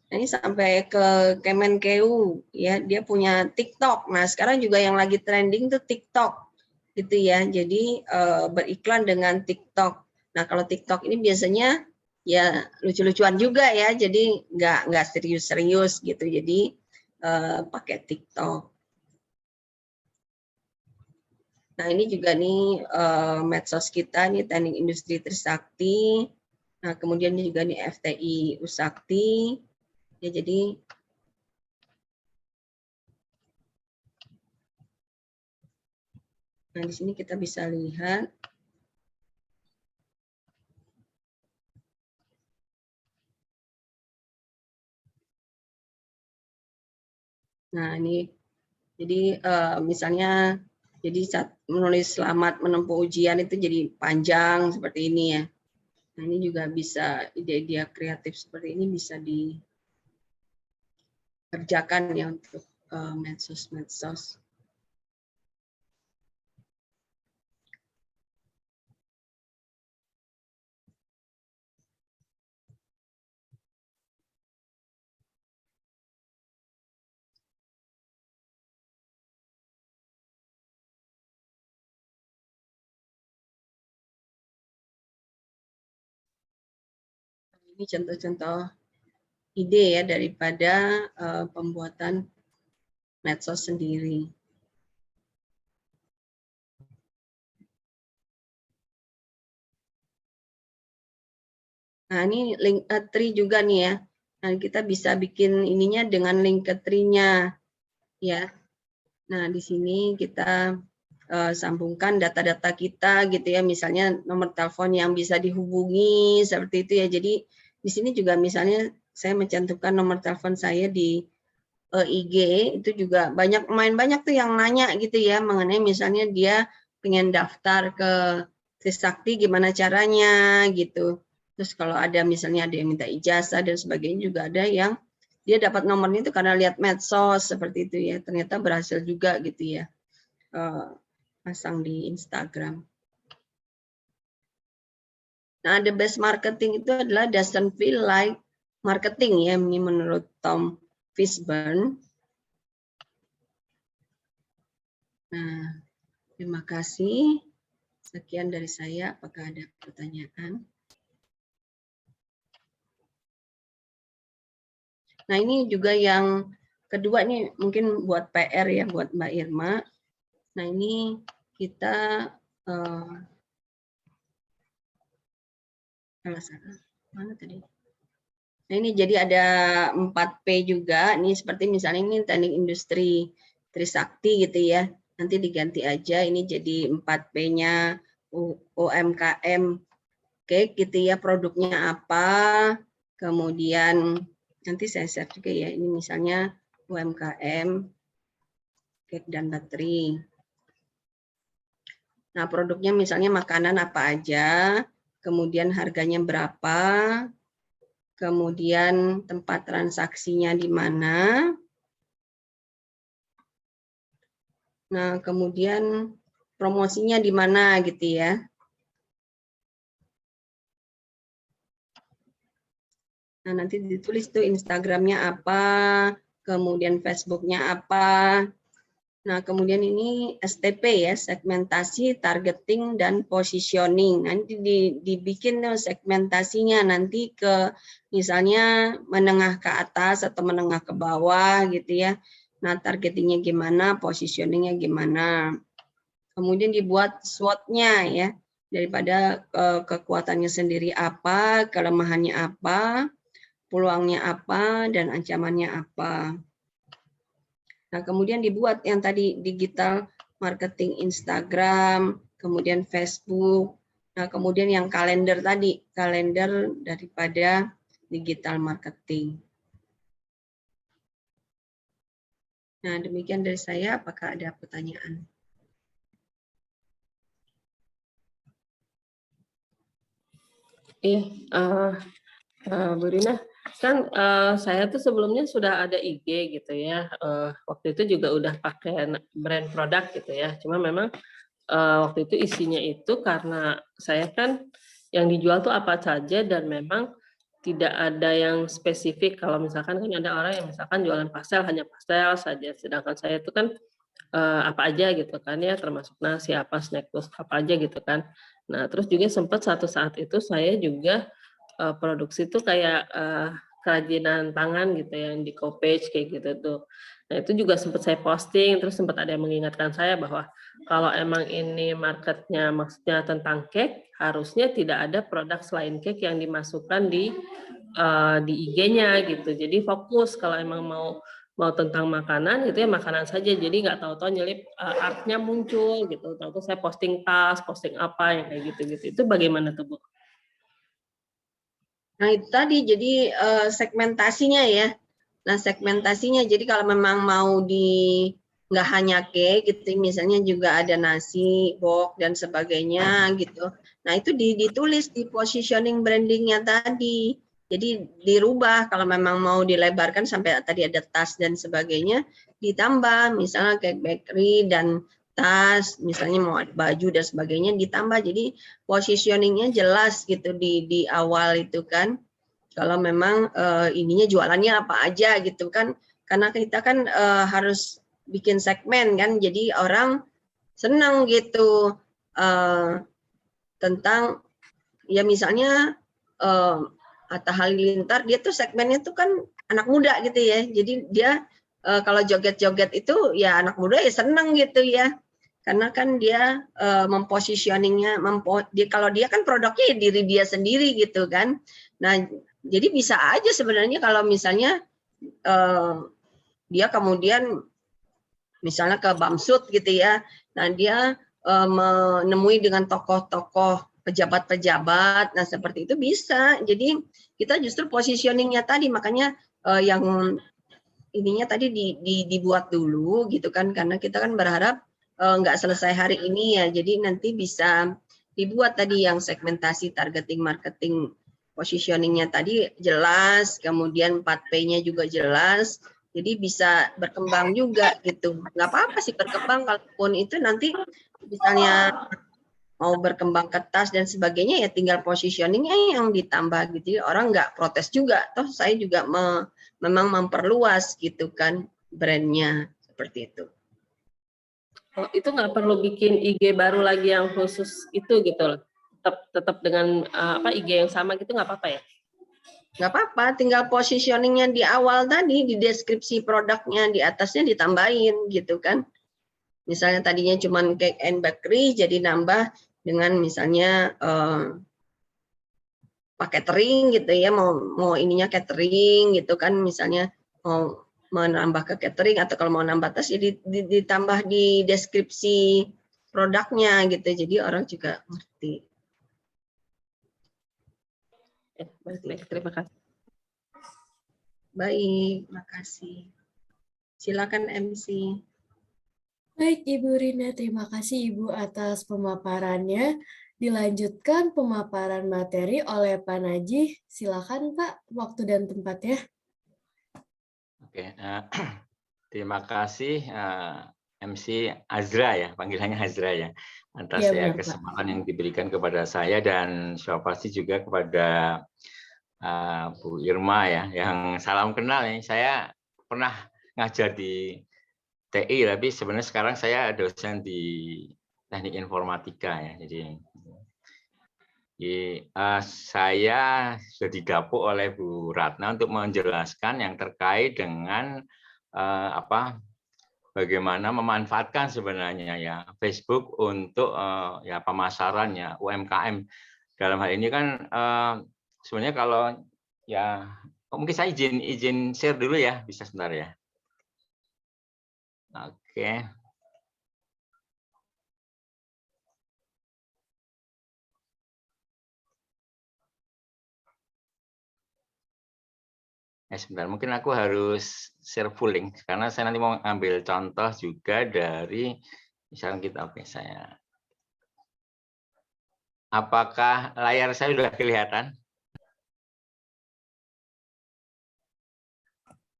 Nah, ini sampai ke Kemenkeu ya. Dia punya TikTok. Nah, sekarang juga yang lagi trending tuh TikTok gitu ya. Jadi beriklan dengan TikTok. Nah, kalau TikTok ini biasanya ya lucu-lucuan juga ya, jadi nggak serius-serius gitu, jadi pakai TikTok. Nah, ini juga nih medsos kita nih, Teknik Industri Trisakti. Nah, kemudian ini juga nih FTI Usakti. Ya, jadi nah di sini kita bisa lihat. Nah, ini jadi misalnya jadi saat menulis selamat menempuh ujian itu jadi panjang seperti ini ya. Nah, ini juga bisa ide-ide kreatif seperti ini bisa dikerjakan ya untuk medsos-medsos. Ini contoh-contoh ide ya daripada pembuatan medsos sendiri. Nah, ini Linktree juga nih ya. Nah, kita bisa bikin ininya dengan Linktree-nya ya. Nah, di sini kita sambungkan data-data kita gitu ya, misalnya nomor telepon yang bisa dihubungi seperti itu ya. Jadi di sini juga misalnya saya mencantumkan nomor telepon saya di IG, itu juga banyak tuh yang nanya gitu ya mengenai misalnya dia pengen daftar ke Trisakti gimana caranya gitu. Terus kalau ada misalnya ada yang minta ijazah dan sebagainya, juga ada yang dia dapat nomornya itu karena lihat medsos seperti itu ya. Ternyata berhasil juga gitu ya. Pasang di Instagram. Nah, the best marketing itu adalah doesn't feel like marketing ya, ini menurut Tom Fishburne. Nah, terima kasih. Sekian dari saya. Apakah ada pertanyaan? Nah, ini juga yang kedua nih mungkin buat PR ya buat Mbak Irma. Nah, ini kita mana tadi? Nah, ini jadi ada 4P juga. Ini seperti misalnya ini teknik industri Trisakti gitu ya. Nanti diganti aja ini jadi 4P-nya UMKM. Oke, gitu ya, produknya apa. Kemudian nanti saya share juga ya. Ini misalnya UMKM cake dan baterai. Nah, produknya misalnya makanan apa aja, kemudian harganya berapa, kemudian tempat transaksinya di mana. Nah, kemudian promosinya di mana gitu ya. Nah, nanti ditulis tuh Instagramnya apa, kemudian Facebooknya apa. Nah, kemudian ini STP ya, segmentasi, targeting, dan positioning. Nanti dibikin segmentasinya nanti ke misalnya menengah ke atas atau menengah ke bawah gitu ya. Nah, targetingnya gimana, positioningnya gimana. Kemudian dibuat SWOT-nya ya, daripada kekuatannya sendiri apa, kelemahannya apa, peluangnya apa, dan ancamannya apa. Nah, kemudian dibuat yang tadi digital marketing Instagram, kemudian Facebook. Nah, kemudian yang kalender tadi, kalender daripada digital marketing. Nah, demikian dari saya. Apakah ada pertanyaan? Iya, Bu Rina, kan saya tuh sebelumnya sudah ada IG gitu ya. Waktu itu juga udah pakai brand produk gitu ya. Cuma memang waktu itu isinya itu karena saya kan yang dijual tuh apa saja dan memang tidak ada yang spesifik. Kalau misalkan kan ada orang yang misalkan jualan pastel hanya pastel saja, sedangkan saya itu kan apa aja gitu kan ya, termasuk nasi apa snack terus apa aja gitu kan. Nah terus juga sempat satu saat itu saya juga produksi tuh kayak kerajinan tangan gitu yang di Kopage kayak gitu tuh. Nah itu juga sempat saya posting, terus sempat ada yang mengingatkan saya bahwa kalau emang ini marketnya maksudnya tentang cake, harusnya tidak ada produk selain cake yang dimasukkan di IG-nya gitu. Jadi fokus kalau emang mau tentang makanan gitu ya makanan saja. Jadi nggak tahu-tahu nyelip artnya muncul gitu. Tahu-tahu saya posting tas, posting apa yang kayak gitu-gitu. Itu bagaimana tuh Bu? Nah, itu tadi jadi segmentasinya ya. Nah, segmentasinya jadi kalau memang mau nggak hanya cake gitu, misalnya juga ada nasi, box dan sebagainya gitu. Nah, itu ditulis di positioning brandingnya tadi. Jadi dirubah kalau memang mau dilebarkan sampai tadi ada tas dan sebagainya, ditambah misalnya cake bakery dan tas, misalnya mau ada baju dan sebagainya ditambah. Jadi positioningnya jelas gitu di awal itu kan. Kalau memang ininya jualannya apa aja gitu kan, karena kita kan harus bikin segmen kan, jadi orang senang gitu tentang ya misalnya Atta Halilintar, dia tuh segmennya tuh kan anak muda gitu ya. Jadi dia kalau joget-joget itu ya anak muda ya seneng gitu ya. Karena kan dia mempositioningnya, kalau dia kan produknya ya diri dia sendiri gitu kan. Nah, jadi bisa aja sebenarnya kalau misalnya dia kemudian misalnya ke Bamsud gitu ya. Nah, dia menemui dengan tokoh-tokoh pejabat-pejabat. Nah, seperti itu bisa. Jadi kita justru positioningnya tadi, makanya yang ininya tadi dibuat dulu gitu kan, karena kita kan berharap nggak selesai hari ini ya. Jadi nanti bisa dibuat tadi yang segmentasi, targeting, marketing, positioningnya tadi jelas, kemudian 4P-nya juga jelas. Jadi bisa berkembang juga gitu. Nggak apa-apa sih berkembang, kalaupun itu nanti misalnya mau berkembang ke tas dan sebagainya ya tinggal positioningnya yang ditambah gitu. Jadi orang nggak protes juga. Toh saya juga memang memperluas gitu kan brandnya seperti itu. Oh, itu nggak perlu bikin IG baru lagi yang khusus itu gitu. Tetap dengan IG yang sama gitu nggak apa-apa ya? Nggak apa-apa, tinggal positioningnya di awal tadi, di deskripsi produknya, di atasnya ditambahin gitu kan. Misalnya tadinya cuma cake and bakery, jadi nambah dengan misalnya catering gitu ya, mau ininya catering gitu kan, misalnya mau menambah ke catering atau kalau mau nambah tas, jadi ditambah di deskripsi produknya gitu, jadi orang juga ngerti. Baik, terima kasih. Baik, makasih. Silakan MC. Baik, Ibu Rina, terima kasih Ibu atas pemaparannya. Dilanjutkan pemaparan materi oleh Pak Najih. Silakan Pak, waktu dan tempatnya. Oke, terima kasih MC Azra ya, panggilannya Azra ya, atas Ya, benar, kesempatan yang diberikan kepada saya dan pasti juga kepada Bu Irma ya, yang salam kenal ya. Saya pernah ngajar di TI, tapi sebenarnya sekarang saya dosen di Teknik Informatika ya. Jadi saya sudah didapuk oleh Bu Ratna untuk menjelaskan yang terkait dengan bagaimana memanfaatkan sebenarnya ya Facebook untuk ya pemasarannya UMKM. Dalam hal ini kan sebenarnya kalau ya mungkin saya izin share dulu ya, bisa sebentar ya. Oke. Sebentar, mungkin aku harus share full link karena saya nanti mau ambil contoh juga dari misalnya kita saya. Apakah layar saya sudah kelihatan?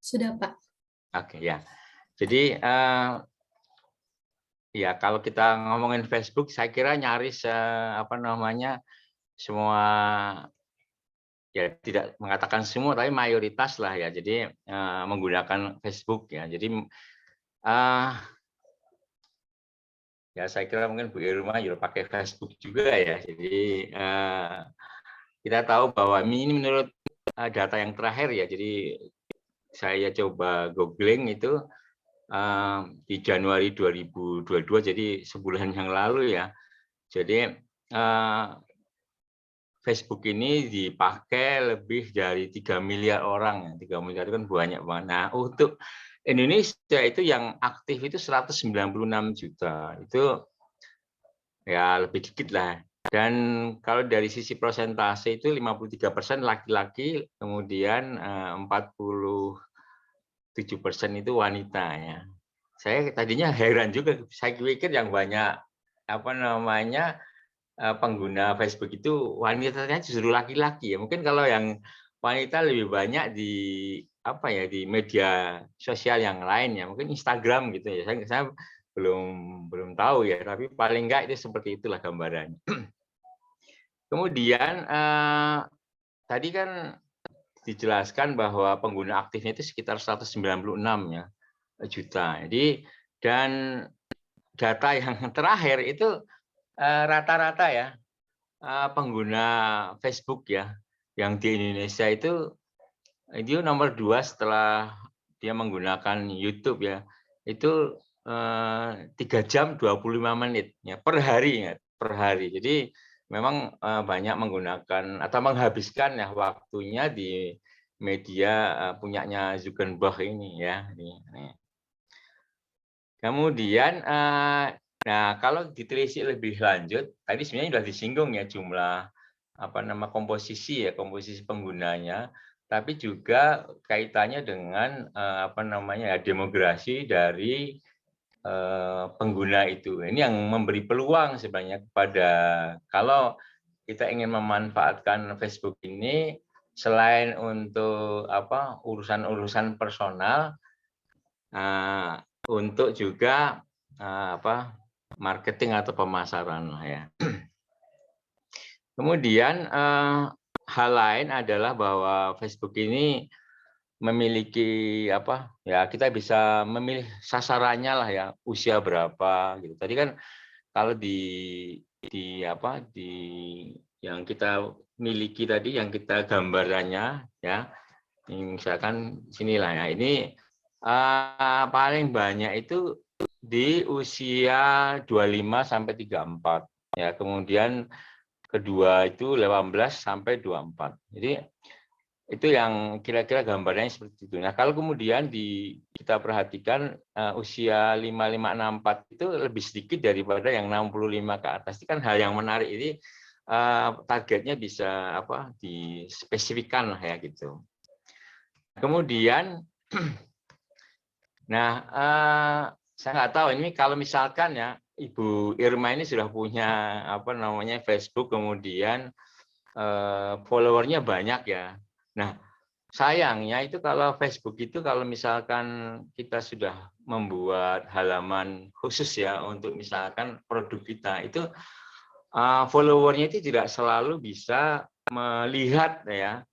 Sudah, Pak. Oke, ya. Jadi ya kalau kita ngomongin Facebook, saya kira nyaris semua ya tidak mengatakan semua, tapi mayoritas lah ya. Jadi menggunakan Facebook ya. Jadi ya saya kira mungkin Bu Irma juga pakai Facebook juga ya. Jadi kita tahu bahwa ini menurut data yang terakhir ya. Jadi saya coba googling itu di Januari 2022, jadi sebulan yang lalu ya. Jadi Facebook ini dipakai lebih dari 3 miliar orang. 3 miliar itu kan banyak banget. Nah, untuk Indonesia itu yang aktif itu 196 juta. Itu ya lebih dikit lah. Dan kalau dari sisi persentase itu 53% laki-laki, kemudian 47% itu wanita ya. Saya tadinya heran juga, saya pikir yang banyak pengguna Facebook itu wanitanya justru laki-laki ya. Mungkin kalau yang wanita lebih banyak di di media sosial yang lain ya, mungkin Instagram gitu ya. Saya belum tahu ya, tapi paling enggak itu seperti itulah gambarannya. Kemudian tadi kan dijelaskan bahwa pengguna aktifnya itu sekitar 196 ya juta. Jadi dan data yang terakhir itu rata-rata ya pengguna Facebook ya yang di Indonesia itu nomor 2 setelah dia menggunakan YouTube ya. Itu 3 jam 25 menit ya per hari ya, per hari. Jadi memang banyak menggunakan atau menghabiskan ya waktunya di media punyanya Zuckerberg ini ya. Kemudian nah kalau ditelisik lebih lanjut, tadi sebenarnya sudah disinggung ya jumlah komposisi penggunanya, tapi juga kaitannya dengan demografi dari pengguna itu. Ini yang memberi peluang sebenarnya kepada kalau kita ingin memanfaatkan Facebook ini selain untuk urusan-urusan personal, untuk juga marketing atau pemasaran lah ya. Kemudian hal lain adalah bahwa Facebook ini memiliki kita bisa memilih sasarannya lah ya, usia berapa gitu. Tadi kan kalau di yang kita miliki tadi, yang kita gambarannya ya, misalkan sinilah ya, ini paling banyak itu di usia 25 sampai 34 ya, kemudian kedua itu 18 sampai 24. Jadi itu yang kira-kira gambarnya seperti itu. Nah, kalau kemudian kita perhatikan usia 55-64 itu lebih sedikit daripada yang 65 ke atas. Itu kan hal yang menarik. Ini targetnya bisa dispesifikkan lah ya gitu. Kemudian nah, saya nggak tahu ini kalau misalkan ya Ibu Irma ini sudah punya Facebook, kemudian followernya banyak ya. Nah, sayangnya itu kalau Facebook itu kalau misalkan kita sudah membuat halaman khusus ya untuk misalkan produk kita itu followernya itu tidak selalu bisa melihat ya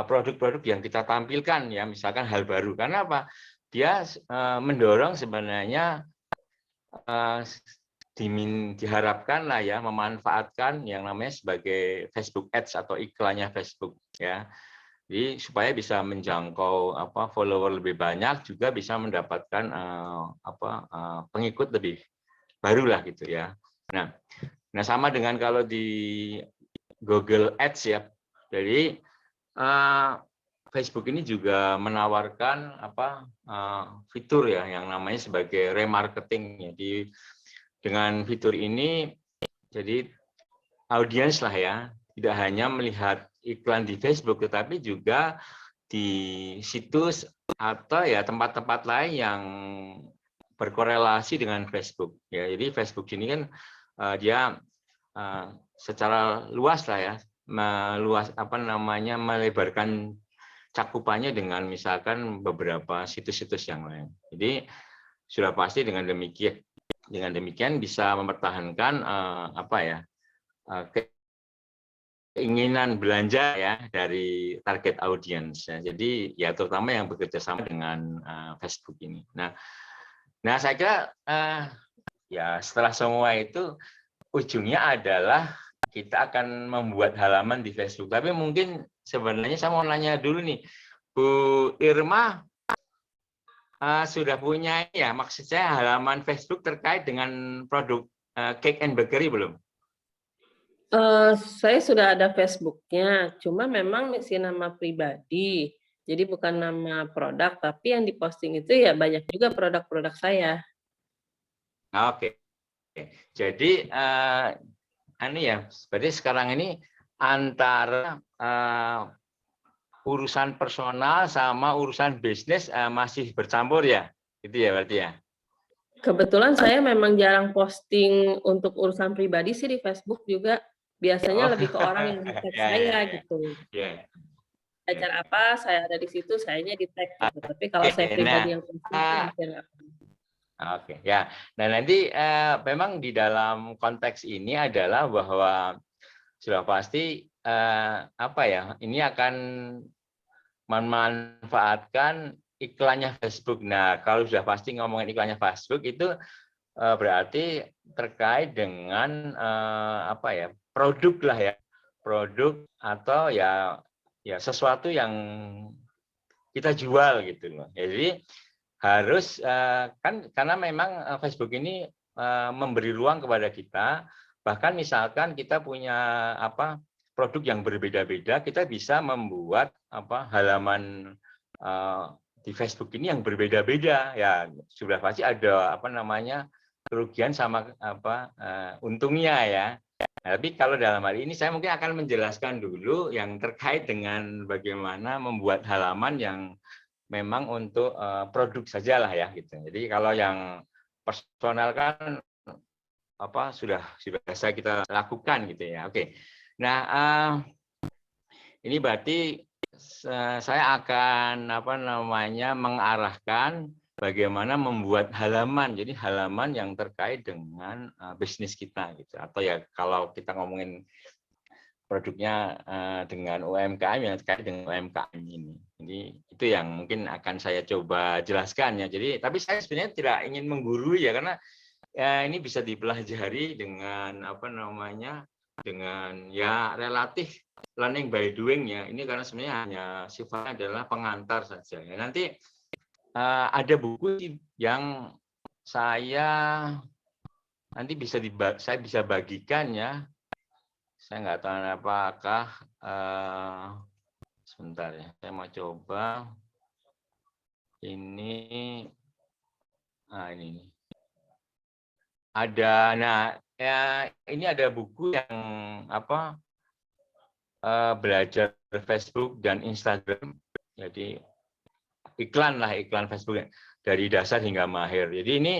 produk-produk yang kita tampilkan ya, misalkan hal baru. Karena apa? Dia mendorong sebenarnya diharapkan lah ya memanfaatkan yang namanya sebagai Facebook Ads atau iklannya Facebook ya. Jadi supaya bisa menjangkau follower lebih banyak, juga bisa mendapatkan pengikut lebih baru lah gitu ya. Nah sama dengan kalau di Google Ads ya. Jadi Facebook ini juga menawarkan fitur ya yang namanya sebagai remarketing. Jadi dengan fitur ini jadi audiens lah ya tidak hanya melihat iklan di Facebook tetapi juga di situs atau ya tempat-tempat lain yang berkorelasi dengan Facebook ya. Jadi Facebook ini kan dia secara luas lah ya, melebarkan cakupannya dengan misalkan beberapa situs-situs yang lain. Jadi sudah pasti dengan demikian bisa mempertahankan keinginan belanja ya dari target audiens. Ya. Jadi ya terutama yang bekerja sama dengan Facebook ini. Nah saya kira ya setelah semua itu ujungnya adalah kita akan membuat halaman di Facebook. Tapi mungkin sebenarnya saya mau nanya dulu nih, Bu Irma sudah punya ya, maksud saya halaman Facebook terkait dengan produk Cake and Bakery belum? Saya sudah ada Facebook-nya, cuma memang isi nama pribadi. Jadi bukan nama produk, tapi yang diposting itu ya banyak juga produk-produk saya. Oke. Jadi berarti sekarang ini antara urusan personal sama urusan bisnis masih bercampur ya, gitu ya berarti ya. Kebetulan saya memang jarang posting untuk urusan pribadi sih di Facebook juga. Biasanya lebih ke orang yang di-tag saya gitu. Acara apa, saya ada di situ, sayanya di-tag gitu. Tapi kalau saya pribadi yang posting itu Oke, ya. Nah nanti memang di dalam konteks ini adalah bahwa sudah pasti ini akan memanfaatkan iklannya Facebook. Nah kalau sudah pasti ngomongin iklannya Facebook itu berarti terkait dengan produk lah ya, produk atau ya sesuatu yang kita jual gitu loh. Jadi harus kan karena memang Facebook ini memberi ruang kepada kita, bahkan misalkan kita punya produk yang berbeda-beda, kita bisa membuat halaman di Facebook ini yang berbeda-beda. Ya sudah pasti ada kerugian sama untungnya ya. Nah, tapi kalau dalam hal ini saya mungkin akan menjelaskan dulu yang terkait dengan bagaimana membuat halaman yang memang untuk produk sajalah ya gitu. Jadi kalau yang personal kan sudah biasa kita lakukan gitu ya. Oke. Nah, ini berarti saya akan mengarahkan bagaimana membuat halaman. Jadi halaman yang terkait dengan bisnis kita gitu. Atau ya kalau kita ngomongin produknya dengan UMKM yang terkait dengan UMKM ini. Jadi itu yang mungkin akan saya coba jelaskan ya. Jadi tapi saya sebenarnya tidak ingin menggurui ya, karena ini bisa dipelajari dengan dengan ya relatif learning by doing ya. Ini karena sebenarnya hanya sifatnya adalah pengantar saja. Ya, nanti ada buku yang saya nanti saya bisa bagikan ya. Saya nggak tahu apakah sebentar ya. Saya mau coba ini. Ini ada. Nah, ya ini ada buku yang belajar Facebook dan Instagram. Jadi iklan Facebook dari dasar hingga mahir. Jadi ini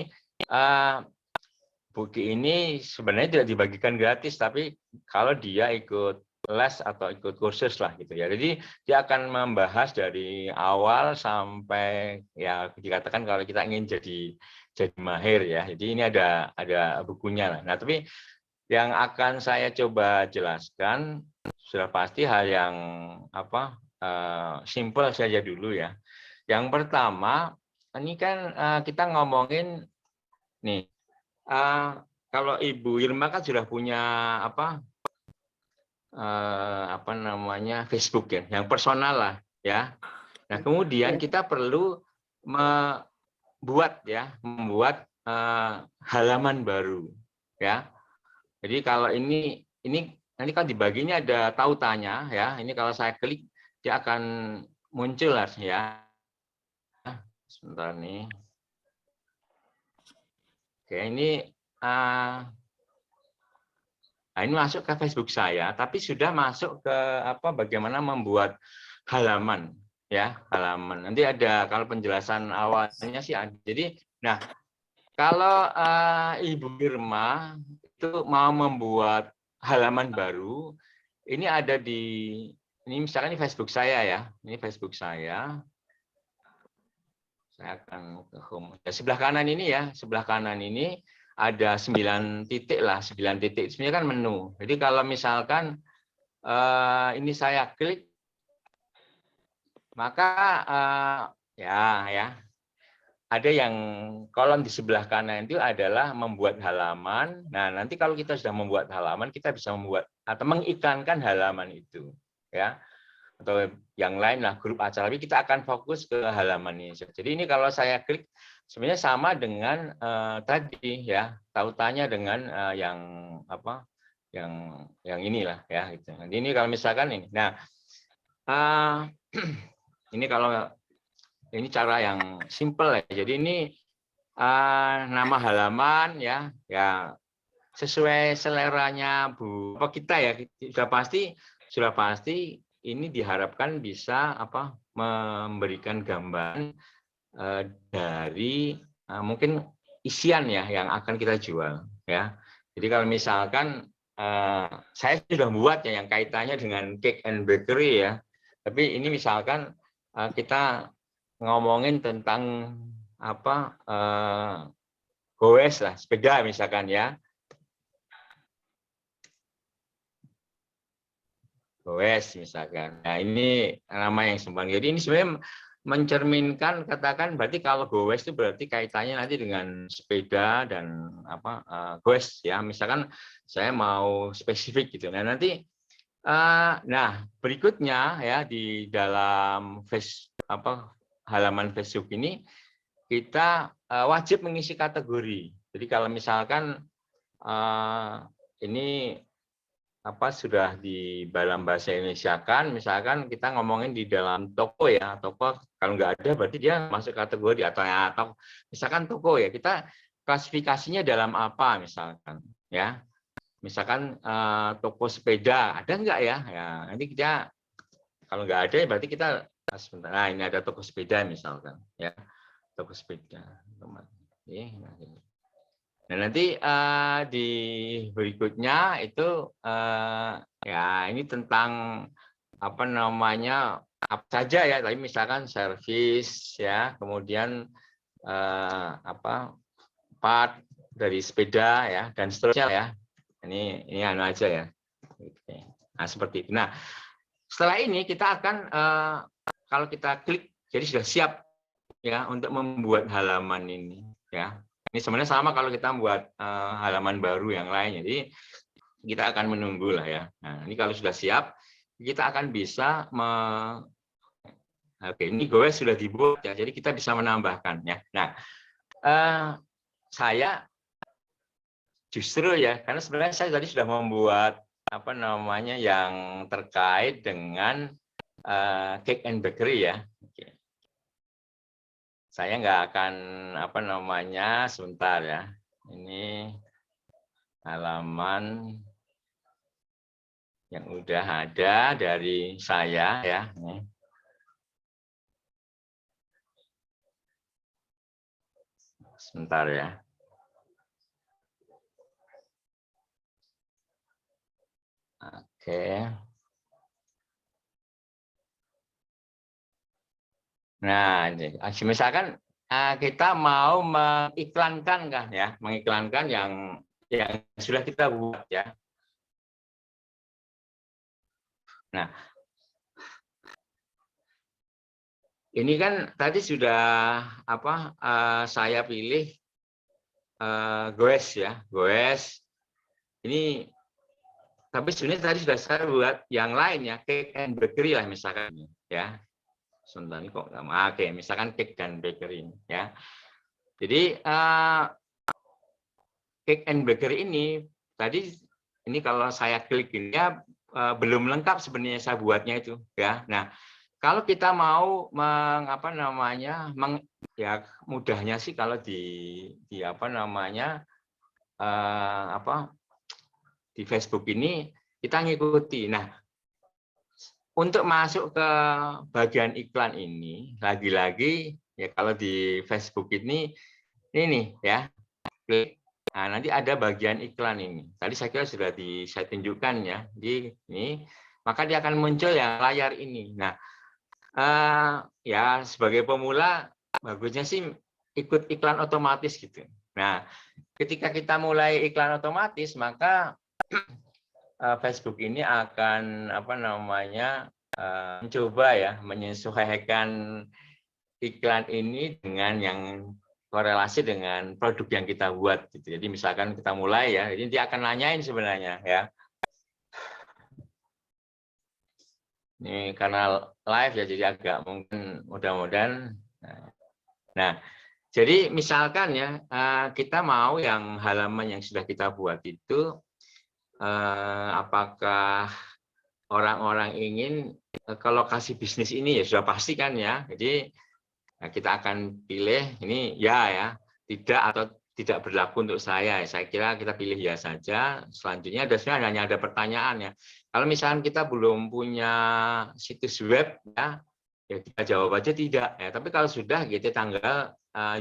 buku ini sebenarnya tidak dibagikan gratis, tapi kalau dia ikut les atau ikut kursus lah gitu ya. Jadi dia akan membahas dari awal sampai ya dikatakan kalau kita ingin jadi mahir ya. Jadi ini ada bukunya lah. Nah, tapi yang akan saya coba jelaskan sudah pasti hal yang simple saja dulu ya. Yang pertama, ini kan kita ngomongin nih, kalau Ibu Irma kan sudah punya Facebook ya, yang personal lah ya. Nah kemudian kita perlu membuat halaman baru ya. Jadi kalau ini nanti kan di bagiannya ada tautannya ya. Ini kalau saya klik dia akan muncul lah ya. Sebentar nih. Oke, ini ini masuk ke Facebook saya, tapi sudah masuk ke bagaimana membuat halaman ya, halaman. Nanti ada kalau penjelasan awalnya sih ada. Jadi, nah kalau Ibu Irma itu mau membuat halaman baru, ini ada ini misalkan ini Facebook saya ya, ini Facebook saya. Saya akan ke home. Ya, sebelah kanan ini ya, sebelah kanan ini ada 9 titik lah, 9 titik. Sebenarnya kan menu. Jadi kalau misalkan ini saya klik, maka ya ada yang kolom di sebelah kanan itu adalah membuat halaman. Nah, nanti kalau kita sudah membuat halaman, kita bisa membuat atau mengiklankan halaman itu, ya. Atau yang lain lah, grup acara. Tapi kita akan fokus ke halaman ini. Jadi ini kalau saya klik, sebenarnya sama dengan tadi ya, tautannya dengan yang inilah ya. Gitu. Nanti ini kalau misalkan ini, nah ini kalau ini cara yang simple ya. Jadi ini nama halaman ya sesuai seleranya Bu kita ya. Sudah pasti ini diharapkan bisa memberikan gambaran dari mungkin isian ya yang akan kita jual ya. Jadi kalau misalkan saya sudah buat ya yang kaitannya dengan cake and bakery ya. Tapi ini misalkan kita ngomongin tentang goes lah, sepeda misalkan ya. Goes misalkan. Nah, ini nama yang sembang. Jadi ini sebenarnya mencerminkan, katakan berarti kalau goes itu berarti kaitannya nanti dengan sepeda dan goes ya. Misalkan saya mau spesifik gitu. Nah, nanti Nah, berikutnya ya di dalam halaman Facebook ini kita wajib mengisi kategori. Jadi kalau misalkan ini sudah di dalam bahasa Indonesia kan, misalkan kita ngomongin di dalam toko ya, toko kalau nggak ada berarti dia masuk kategori atau misalkan toko ya, kita klasifikasinya dalam apa misalkan ya, misalkan toko sepeda ada nggak ya, ya nanti kita kalau nggak ada berarti kita sebentar, nah ini ada toko sepeda misalkan ya, toko sepeda. Nah, nanti di berikutnya itu ya ini tentang apa saja ya, tapi misalkan servis ya, kemudian part dari sepeda ya dan seterusnya ya. Ini anu aja ya. Nah, seperti itu. Nah, setelah ini kita akan kalau kita klik jadi sudah siap ya untuk membuat halaman ini ya. Ini sebenarnya sama kalau kita membuat halaman baru yang lain. Jadi kita akan menunggu lah ya. Nah, ini kalau sudah siap, kita akan bisa oke, ini goes sudah dibuat ya. Jadi kita bisa menambahkan ya. Nah, saya justru ya, karena sebenarnya saya tadi sudah membuat yang terkait dengan cake and bakery ya. Saya nggak akan sebentar ya. Ini halaman yang udah ada dari saya ya. Sebentar ya. Oke. Nah, misalkan kita mau mengiklankan kan ya, mengiklankan yang sudah kita buat ya. Nah, ini kan tadi sudah saya pilih goes ya, goes. Ini tapi sebenarnya tadi sudah saya buat yang lain ya, cake and bakery lah misalkan ya. Sebentar kok nggak mau. Oke, misalkan cake dan bakery ya. Jadi cake and bakery ini tadi ini kalau saya klik ini ya belum lengkap sebenarnya saya buatnya itu ya. Nah, kalau kita mau ya mudahnya sih kalau di di Facebook ini kita ngikuti. Nah, untuk masuk ke bagian iklan ini, lagi-lagi ya kalau di Facebook ini nih ya, klik. Nah, nanti ada bagian iklan ini. Tadi saya kira sudah saya tunjukkan ya di ini, maka dia akan muncul yang layar ini. Nah, ya sebagai pemula bagusnya sih ikut iklan otomatis gitu. Nah, ketika kita mulai iklan otomatis, maka Facebook ini akan mencoba ya menyesuaikan iklan ini dengan yang korelasi dengan produk yang kita buat gitu. Jadi misalkan kita mulai ya, jadi dia akan nanyain sebenarnya ya. Ini karena live ya, jadi agak mungkin mudah-mudahan. Nah, jadi misalkan ya kita mau yang halaman yang sudah kita buat itu apakah orang-orang ingin ke lokasi bisnis ini ya sudah pasti kan ya. Jadi kita akan pilih ini ya, tidak atau tidak berlaku untuk saya. Saya kira kita pilih ya saja. Selanjutnya hanya ada pertanyaan ya. Kalau misalkan kita belum punya situs web ya kita jawab aja tidak ya. Tapi kalau sudah gitu tanggal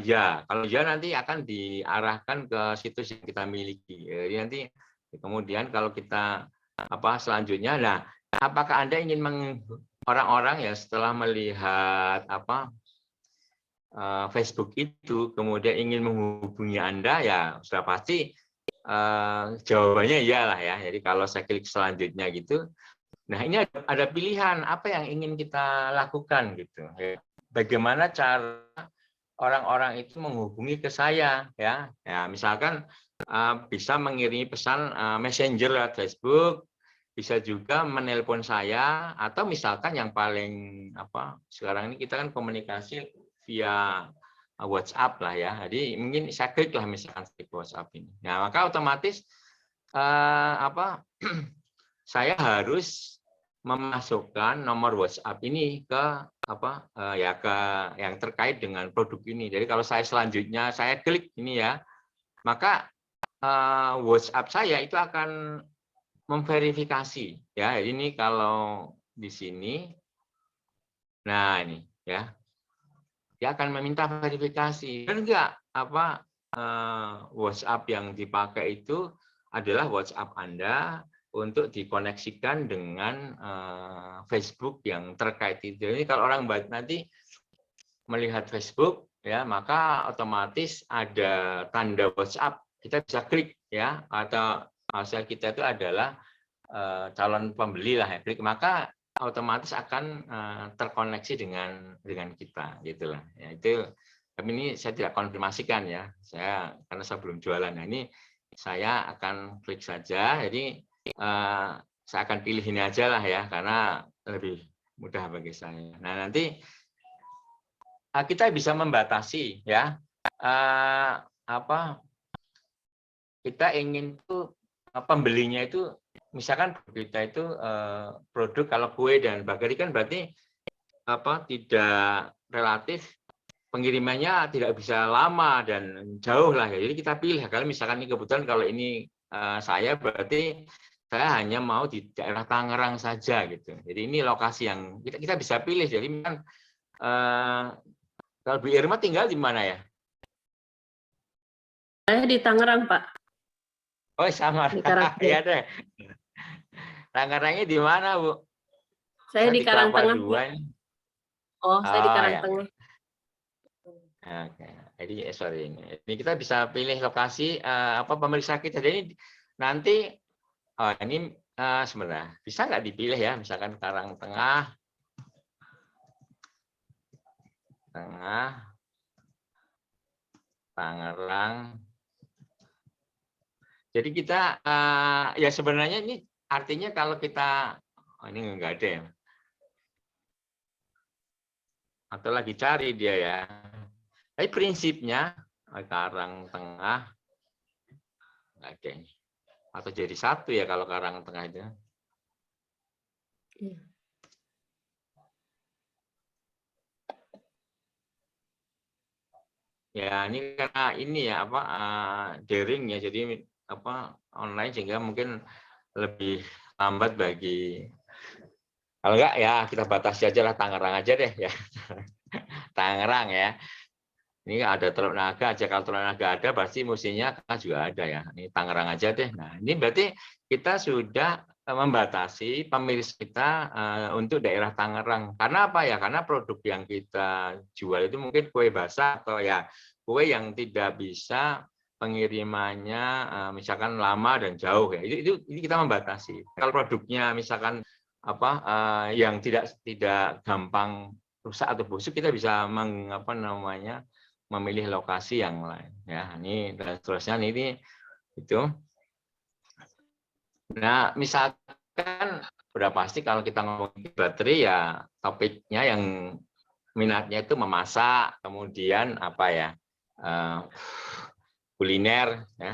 ya. Kalau ya nanti akan diarahkan ke situs yang kita miliki. Jadi nanti kemudian kalau kita selanjutnya, nah apakah Anda ingin orang-orang ya setelah melihat Facebook itu kemudian ingin menghubungi Anda ya sudah pasti jawabannya iyalah ya. Jadi kalau saya klik selanjutnya gitu, nah ini ada pilihan apa yang ingin kita lakukan gitu. Bagaimana cara orang-orang itu menghubungi ke saya ya. Ya misalkan bisa mengirimi pesan messenger lewat Facebook bisa juga menelpon saya, atau misalkan yang paling sekarang ini kita kan komunikasi via WhatsApp lah ya. Jadi mungkin saya klik lah misalkan di WhatsApp ini. Nah, maka otomatis saya harus memasukkan nomor WhatsApp ini ke ke yang terkait dengan produk ini. Jadi kalau saya selanjutnya saya klik ini ya, maka WhatsApp saya itu akan memverifikasi ya. Ini kalau di sini, nah ini ya, dia akan meminta verifikasi. Dan enggak WhatsApp yang dipakai itu adalah WhatsApp Anda untuk dikoneksikan dengan Facebook yang terkait itu. Jadi kalau orang nanti melihat Facebook ya, maka otomatis ada tanda WhatsApp, kita bisa klik ya, atau asal kita itu adalah calon pembeli lah ya, klik, maka otomatis akan terkoneksi dengan kita gitulah ya. Itu tapi ini saya tidak konfirmasikan ya, karena saya belum jualan. Nah, ini saya akan klik saja, jadi saya akan pilih ini aja lah ya, karena lebih mudah bagi saya. Nah, nanti kita bisa membatasi ya, kita ingin tuh pembelinya itu, misalkan kita itu produk kalau kue dan bagari kan berarti tidak relatif, pengirimannya tidak bisa lama dan jauh lah ya. Jadi kita pilih, kalau misalkan ini kebetulan kalau ini saya berarti saya hanya mau di daerah Tangerang saja gitu. Jadi ini lokasi yang kita bisa pilih. Jadi kan kalau Bu Irma tinggal di mana ya? Saya di Tangerang, Pak. Oh, sama. Iya deh. Tangerangnya di mana, Bu? Saya di Karangtengah. Oh, saya di Karangtengah. Oke, jadi sorry ini kita bisa pilih lokasi pemeriksa kita. Jadi nanti ini sebenarnya bisa nggak dipilih ya, misalkan Karangtengah, Tangerang. Jadi kita ya sebenarnya ini artinya kalau kita ini nggak ada ya, atau lagi cari dia ya. Tapi prinsipnya Karangtengah nggak ada ini. Atau jadi satu ya kalau Karangtengah itu. Ya ini karena ini ya daring ya, jadi online sehingga mungkin lebih lambat bagi. Kalau enggak ya kita batasi aja lah, Tangerang aja deh ya. Tangerang ya. Ini ada Teluk Naga aja, kalau Teluk Naga ada pasti musimnya juga ada ya. Ini Tangerang aja deh. Nah, ini berarti kita sudah membatasi pemilih kita untuk daerah Tangerang. Karena apa ya? Karena produk yang kita jual itu mungkin kue basah atau ya kue yang tidak bisa pengirimannya misalkan lama dan jauh ya. Itu kita membatasi. Kalau produknya misalkan yang tidak gampang rusak atau busuk, kita bisa memilih lokasi yang lain ya. Ini dan seterusnya ini itu. Nah, misalkan udah pasti kalau kita ngomongin baterai ya topiknya yang minatnya itu memasak, kemudian kuliner ya.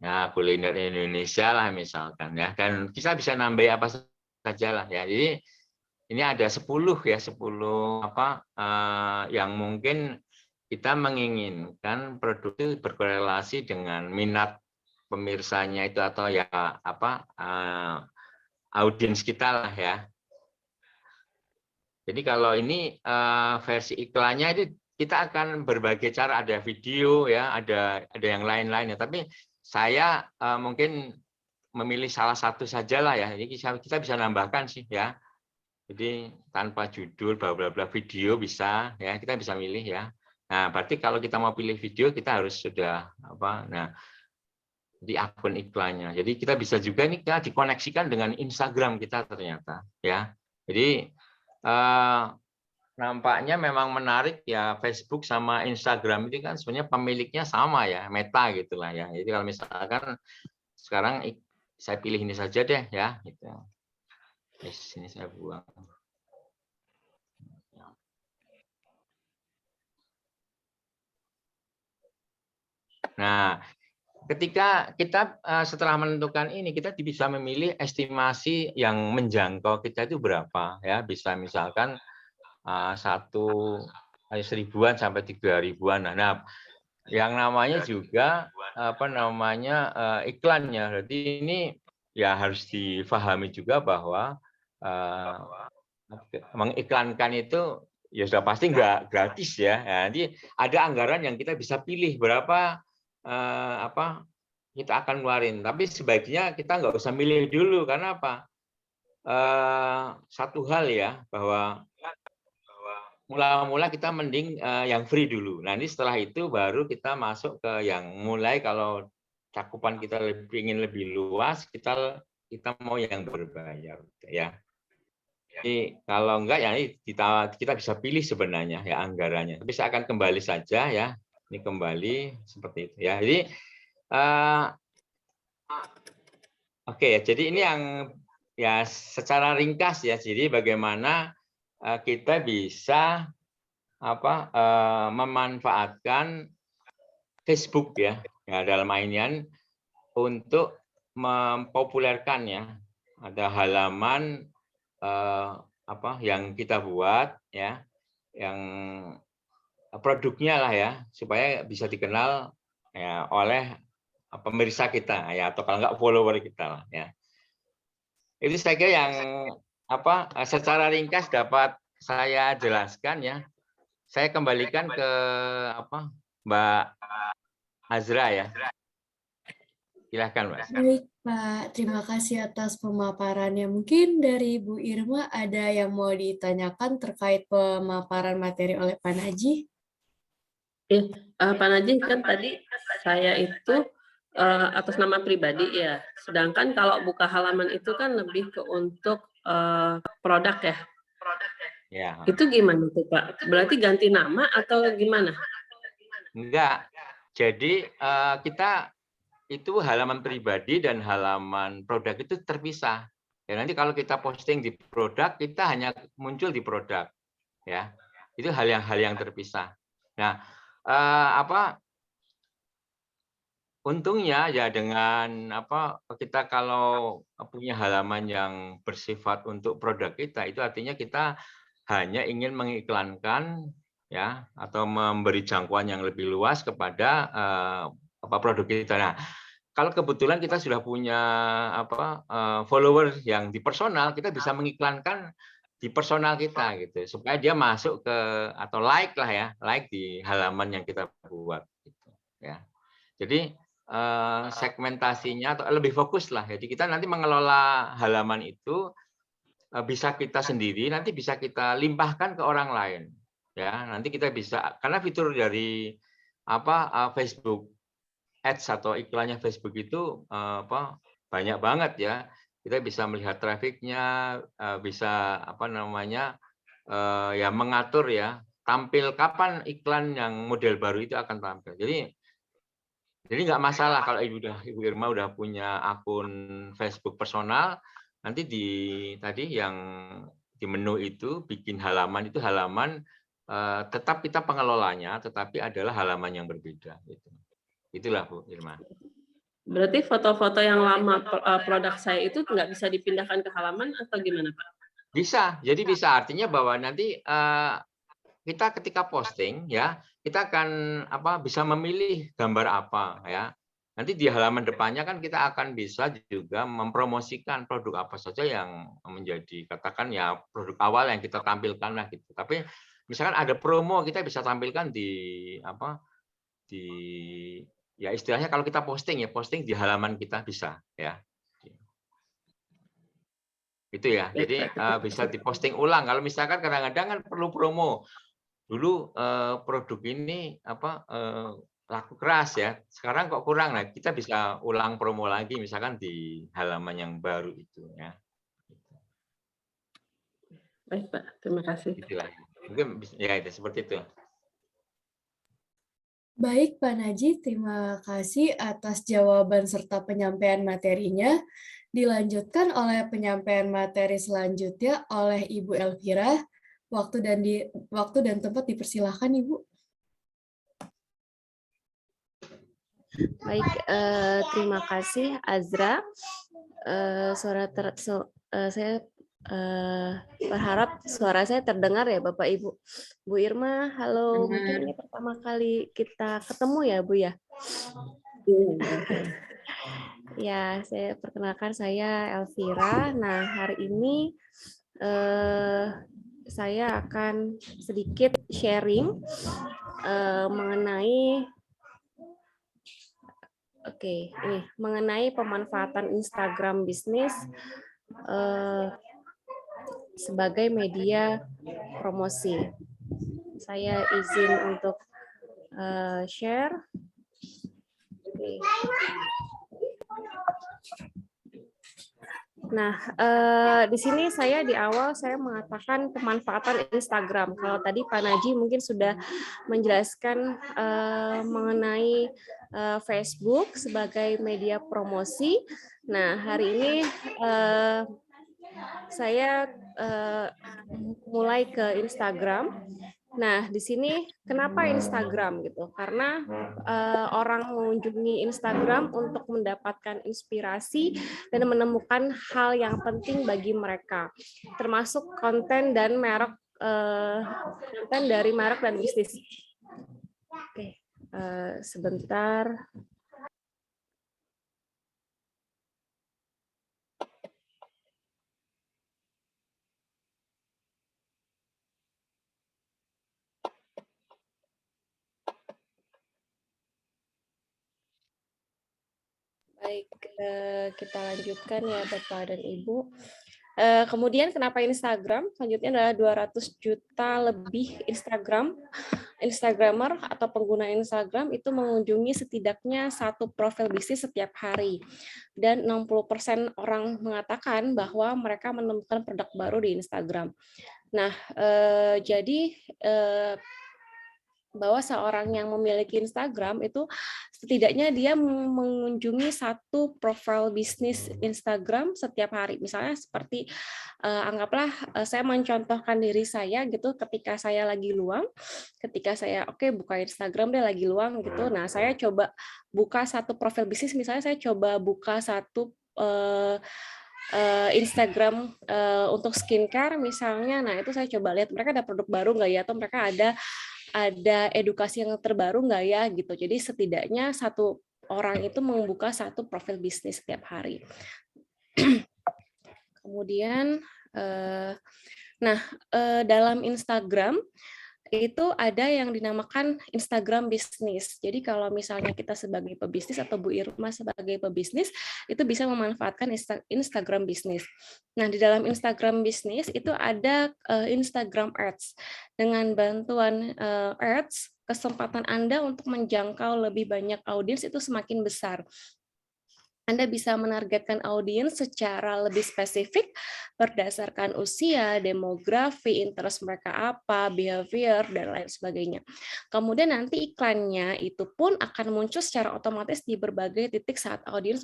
Nah, kuliner Indonesia lah misalkan ya, kan kita bisa nambah apa saja lah ya. Jadi ini ada 10 ya, 10 yang mungkin kita menginginkan produk itu berkorelasi dengan minat pemirsanya itu, atau ya audiens kita lah ya. Jadi kalau ini versi iklannya itu kita akan berbagai cara, ada video ya, ada yang lain-lainnya. Tapi saya mungkin memilih salah satu saja lah ya. Jadi kita bisa nambahkan sih ya. Jadi tanpa judul bla bla bla, video bisa ya, kita bisa milih ya. Nah, berarti kalau kita mau pilih video kita harus sudah nah di akun iklannya. Jadi kita bisa juga nih dikoneksikan dengan Instagram kita ternyata ya. Jadi nampaknya memang menarik ya, Facebook sama Instagram itu kan sebenarnya pemiliknya sama ya, Meta gitulah ya. Jadi kalau misalkan sekarang saya pilih ini saja deh ya, gitu. Ini saya buang. Nah, ketika kita setelah menentukan ini, kita bisa memilih estimasi yang menjangkau kita itu berapa ya. Bisa misalkan 1.000-an sampai 3.000-an. Nah, yang namanya juga iklannya. Berarti ini ya harus difahami juga bahwa mengiklankan itu ya sudah pasti nggak gratis ya. Nanti ada anggaran yang kita bisa pilih berapa kita akan ngeluarin. Tapi sebaiknya kita nggak usah milih dulu karena apa? Satu hal ya, bahwa mula-mula kita mending yang free dulu. Nanti setelah itu baru kita masuk ke yang mulai kalau cakupan kita ingin lebih luas, kita mau yang berbayar ya. Jadi kalau enggak ya kita bisa pilih sebenarnya ya anggarannya. Tapi saya akan kembali saja ya. Ini kembali seperti itu ya. Jadi oke ya. Jadi ini yang ya secara ringkas ya. Jadi bagaimana kita bisa memanfaatkan Facebook ya dalam inian untuk mempopulerkan ya. Ada halaman yang kita buat ya, yang produknya lah ya, supaya bisa dikenal ya oleh pemirsa kita ya, atau kalau nggak follower kita lah ya. Itu saya kira yang secara ringkas dapat saya jelaskan ya. Saya kembalikan ke Mbak Azra ya. Silahkan Mbak. Baik Pak, terima kasih atas pemaparannya. Mungkin dari Bu Irma ada yang mau ditanyakan terkait pemaparan materi oleh Pak Najih? Ya, Pak Najih kan tadi saya itu atas nama pribadi ya. Sedangkan kalau buka halaman itu kan lebih ke untuk produk ya. Ya. Itu gimana tuh Pak? Berarti ganti nama atau gimana? Enggak. Jadi kita itu halaman pribadi dan halaman produk itu terpisah. Ya nanti kalau kita posting di produk, kita hanya muncul di produk. Ya. Itu hal yang terpisah. Nah, untungnya ya dengan kita kalau punya halaman yang bersifat untuk produk kita, itu artinya kita hanya ingin mengiklankan ya atau memberi jangkauan yang lebih luas kepada produk kita. Nah, kalau kebetulan kita sudah punya follower yang di personal, kita bisa mengiklankan di personal kita gitu, supaya dia masuk ke atau like lah ya, like di halaman yang kita buat gitu ya. Jadi segmentasinya atau lebih fokus lah. Jadi kita nanti mengelola halaman itu bisa kita sendiri, nanti bisa kita limpahkan ke orang lain. Ya, nanti kita bisa, karena fitur dari Facebook Ads atau iklannya Facebook itu banyak banget ya. Kita bisa melihat trafiknya, bisa ya mengatur ya, tampil kapan iklan yang model baru itu akan tampil. Jadi nggak masalah kalau Ibu Irma udah punya akun Facebook personal, nanti tadi yang di menu itu bikin halaman itu halaman tetap kita pengelolanya, tetapi adalah halaman yang berbeda. Gitu. Itulah Bu Irma. Berarti foto-foto yang lama produk saya itu nggak bisa dipindahkan ke halaman atau gimana Pak? Bisa, jadi bisa artinya bahwa nanti kita ketika posting ya kita akan bisa memilih gambar apa ya. Nanti di halaman depannya kan kita akan bisa juga mempromosikan produk apa saja yang menjadi katakan ya produk awal yang kita tampilkan lah gitu. Tapi misalkan ada promo kita bisa tampilkan di ya istilahnya kalau kita posting di halaman kita bisa ya. Itu ya. Jadi bisa diposting ulang. Kalau misalkan kadang-kadang kan perlu promo. Dulu produk ini laku keras ya. Sekarang kok kurang. Nah, kita bisa ulang promo lagi misalkan di halaman yang baru itu ya. Baik Pak, terima kasih. Itulah. Mungkin ya itu seperti itu. Baik, Pak Naji, terima kasih atas jawaban serta penyampaian materinya. Dilanjutkan oleh penyampaian materi selanjutnya oleh Ibu Elvira. Waktu dan tempat dipersilahkan, Ibu. Baik, terima kasih Azra. Saya berharap suara saya terdengar ya Bapak Ibu. Bu Irma, halo. Mungkin ini pertama kali kita ketemu ya Bu ya. Ya, saya perkenalkan, saya Elvira. Nah, hari ini saya akan sedikit sharing mengenai mengenai pemanfaatan Instagram bisnis sebagai media promosi. Saya izin untuk share. Nah, di sini di awal saya mengatakan pemanfaatan Instagram. Kalau tadi Pak Naji mungkin sudah menjelaskan mengenai Facebook sebagai media promosi. Nah, hari ini saya mulai ke Instagram. Nah, di sini kenapa Instagram gitu? Karena orang mengunjungi Instagram untuk mendapatkan inspirasi dan menemukan hal yang penting bagi mereka, termasuk konten dan merek konten dari merek dan bisnis. Oke, sebentar. Baik, kita lanjutkan ya Bapak dan Ibu. Kemudian kenapa Instagram? Selanjutnya adalah 200 juta lebih Instagramer atau pengguna Instagram itu mengunjungi setidaknya satu profil bisnis setiap hari. Dan 60% orang mengatakan bahwa mereka menemukan produk baru di Instagram. Nah, jadi bahwa seorang yang memiliki Instagram itu setidaknya dia mengunjungi satu profil bisnis Instagram setiap hari. Misalnya seperti anggaplah saya mencontohkan diri saya gitu, ketika saya lagi luang, ketika saya buka Instagram dia lagi luang gitu. Nah, saya coba buka satu profil bisnis, misalnya saya coba buka satu Instagram untuk skincare misalnya. Nah, itu saya coba lihat mereka ada produk baru nggak ya, atau mereka ada edukasi yang terbaru nggak ya gitu. Jadi setidaknya satu orang itu membuka satu profil bisnis setiap hari. Kemudian, dalam Instagram itu ada yang dinamakan Instagram bisnis. Jadi kalau misalnya kita sebagai pebisnis atau Bu Irma sebagai pebisnis itu bisa memanfaatkan Instagram bisnis. Nah, di dalam Instagram bisnis itu ada Instagram Ads. Dengan bantuan Ads, kesempatan Anda untuk menjangkau lebih banyak audiens itu semakin besar. Anda bisa menargetkan audiens secara lebih spesifik berdasarkan usia, demografi, interest mereka apa, behavior, dan lain sebagainya. Kemudian nanti iklannya itu pun akan muncul secara otomatis di berbagai titik saat audiens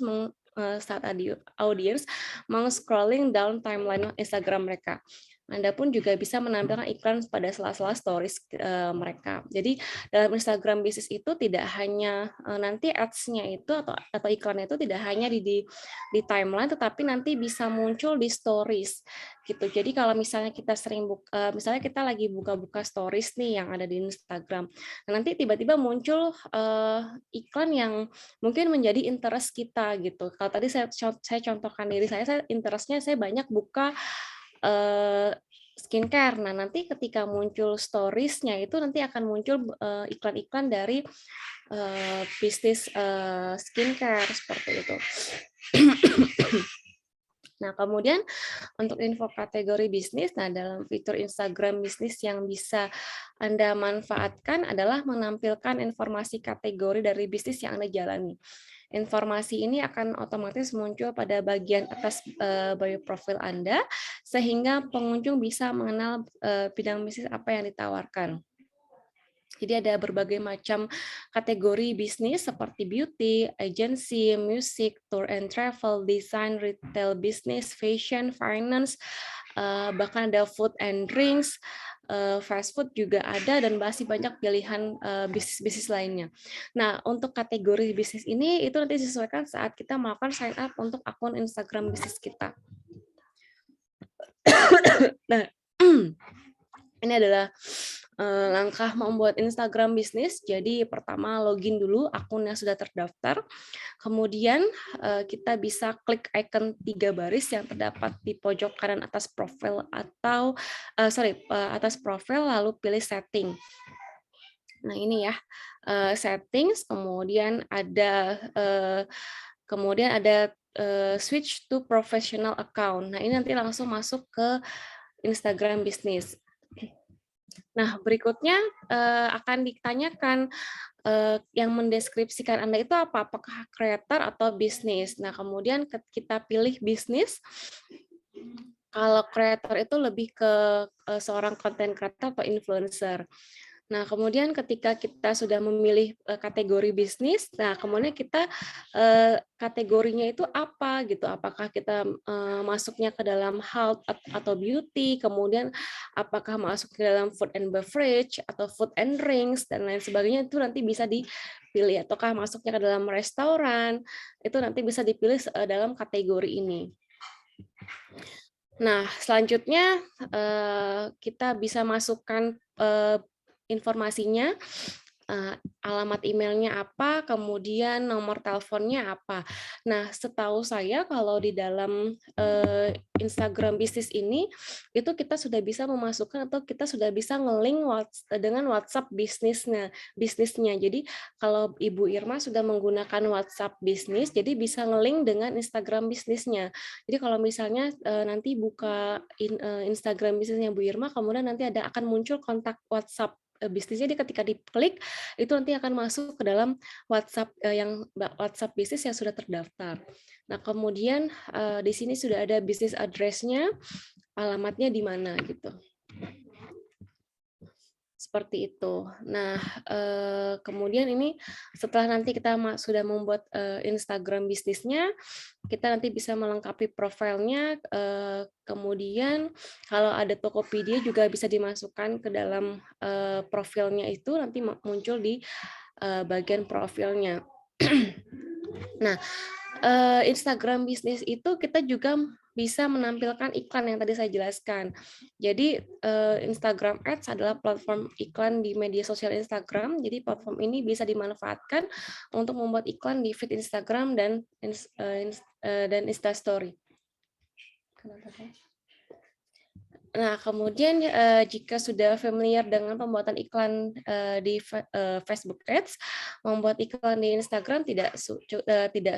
meng-scrolling down timeline Instagram mereka. Anda pun juga bisa menampilkan iklan pada sela-sela stories mereka. Jadi dalam Instagram bisnis itu tidak hanya nanti ads-nya itu atau iklannya itu tidak hanya di timeline, tetapi nanti bisa muncul di stories gitu. Jadi kalau misalnya kita misalnya kita lagi buka-buka stories nih yang ada di Instagram, nah, nanti tiba-tiba muncul iklan yang mungkin menjadi interest kita gitu. Kalau tadi saya contohkan diri saya interestnya saya banyak buka skincare. Nah, nanti ketika muncul stories-nya itu nanti akan muncul iklan-iklan dari bisnis skincare seperti itu. Nah, kemudian untuk info kategori bisnis, nah dalam fitur Instagram bisnis yang bisa Anda manfaatkan adalah menampilkan informasi kategori dari bisnis yang Anda jalani. Informasi ini akan otomatis muncul pada bagian atas bio profil Anda, sehingga pengunjung bisa mengenal bidang bisnis apa yang ditawarkan. Jadi ada berbagai macam kategori bisnis seperti beauty, agency, music, tour and travel, design, retail business, fashion, finance, bahkan ada food and drinks, fast food juga ada, dan masih banyak pilihan bisnis-bisnis lainnya. Nah, untuk kategori bisnis ini itu nanti disesuaikan saat kita melakukan sign up untuk akun Instagram bisnis kita. Nah, ini adalah langkah membuat Instagram bisnis. Jadi pertama login dulu akun yang sudah terdaftar. Kemudian kita bisa klik icon 3 baris yang terdapat di pojok kanan atas profil atau atas profil, lalu pilih setting. Nah ini ya settings, kemudian ada switch to professional account. Nah ini nanti langsung masuk ke Instagram bisnis. Nah, berikutnya akan ditanyakan yang mendeskripsikan Anda itu apa? Apakah creator atau bisnis? Nah, kemudian kita pilih bisnis. Kalau creator itu lebih ke seorang content creator atau influencer. Nah, kemudian ketika kita sudah memilih kategori bisnis, nah kemudian kita kategorinya itu apa gitu? Apakah kita masuknya ke dalam health atau beauty, kemudian apakah masuk ke dalam food and beverage atau food and drinks dan lain sebagainya, itu nanti bisa dipilih. Ataukah masuknya ke dalam restoran, itu nanti bisa dipilih dalam kategori ini. Nah, selanjutnya kita bisa masukkan informasinya, alamat emailnya apa, kemudian nomor teleponnya apa. Nah, setahu saya kalau di dalam Instagram bisnis ini, itu kita sudah bisa memasukkan atau kita sudah bisa nge-link dengan WhatsApp bisnisnya. Jadi kalau Ibu Irma sudah menggunakan WhatsApp bisnis, jadi bisa nge-link dengan Instagram bisnisnya. Jadi kalau misalnya nanti buka Instagram bisnisnya Bu Irma, kemudian nanti akan muncul kontak WhatsApp bisnisnya, jadi ketika diklik itu nanti akan masuk ke dalam WhatsApp WhatsApp bisnis yang sudah terdaftar. Nah, kemudian di sini sudah ada bisnis address-nya, alamatnya di mana gitu. Seperti itu. Nah, kemudian ini setelah nanti kita sudah membuat Instagram bisnisnya, kita nanti bisa melengkapi profilnya. Kemudian kalau ada Tokopedia juga bisa dimasukkan ke dalam profilnya, itu nanti muncul di bagian profilnya. Nah, Instagram bisnis itu kita juga bisa menampilkan iklan yang tadi saya jelaskan. Jadi Instagram Ads adalah platform iklan di media sosial Instagram. Jadi platform ini bisa dimanfaatkan untuk membuat iklan di feed Instagram dan Instastory. Nah, kemudian jika sudah familiar dengan pembuatan iklan di Facebook Ads, membuat iklan di Instagram tidak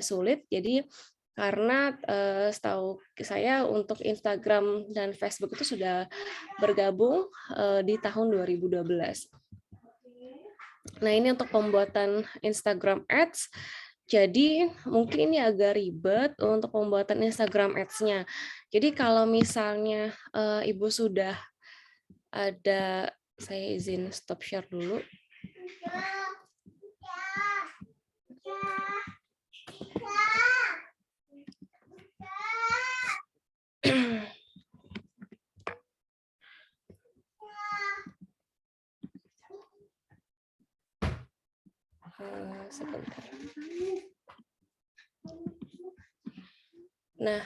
sulit. Jadi karena setahu saya untuk Instagram dan Facebook itu sudah bergabung di tahun 2012. Nah, ini untuk pembuatan Instagram Ads. Jadi mungkin ini agak ribet untuk pembuatan Instagram Ads-nya. Jadi kalau misalnya Ibu sudah ada, saya izin stop share dulu. Sebentar. Nah,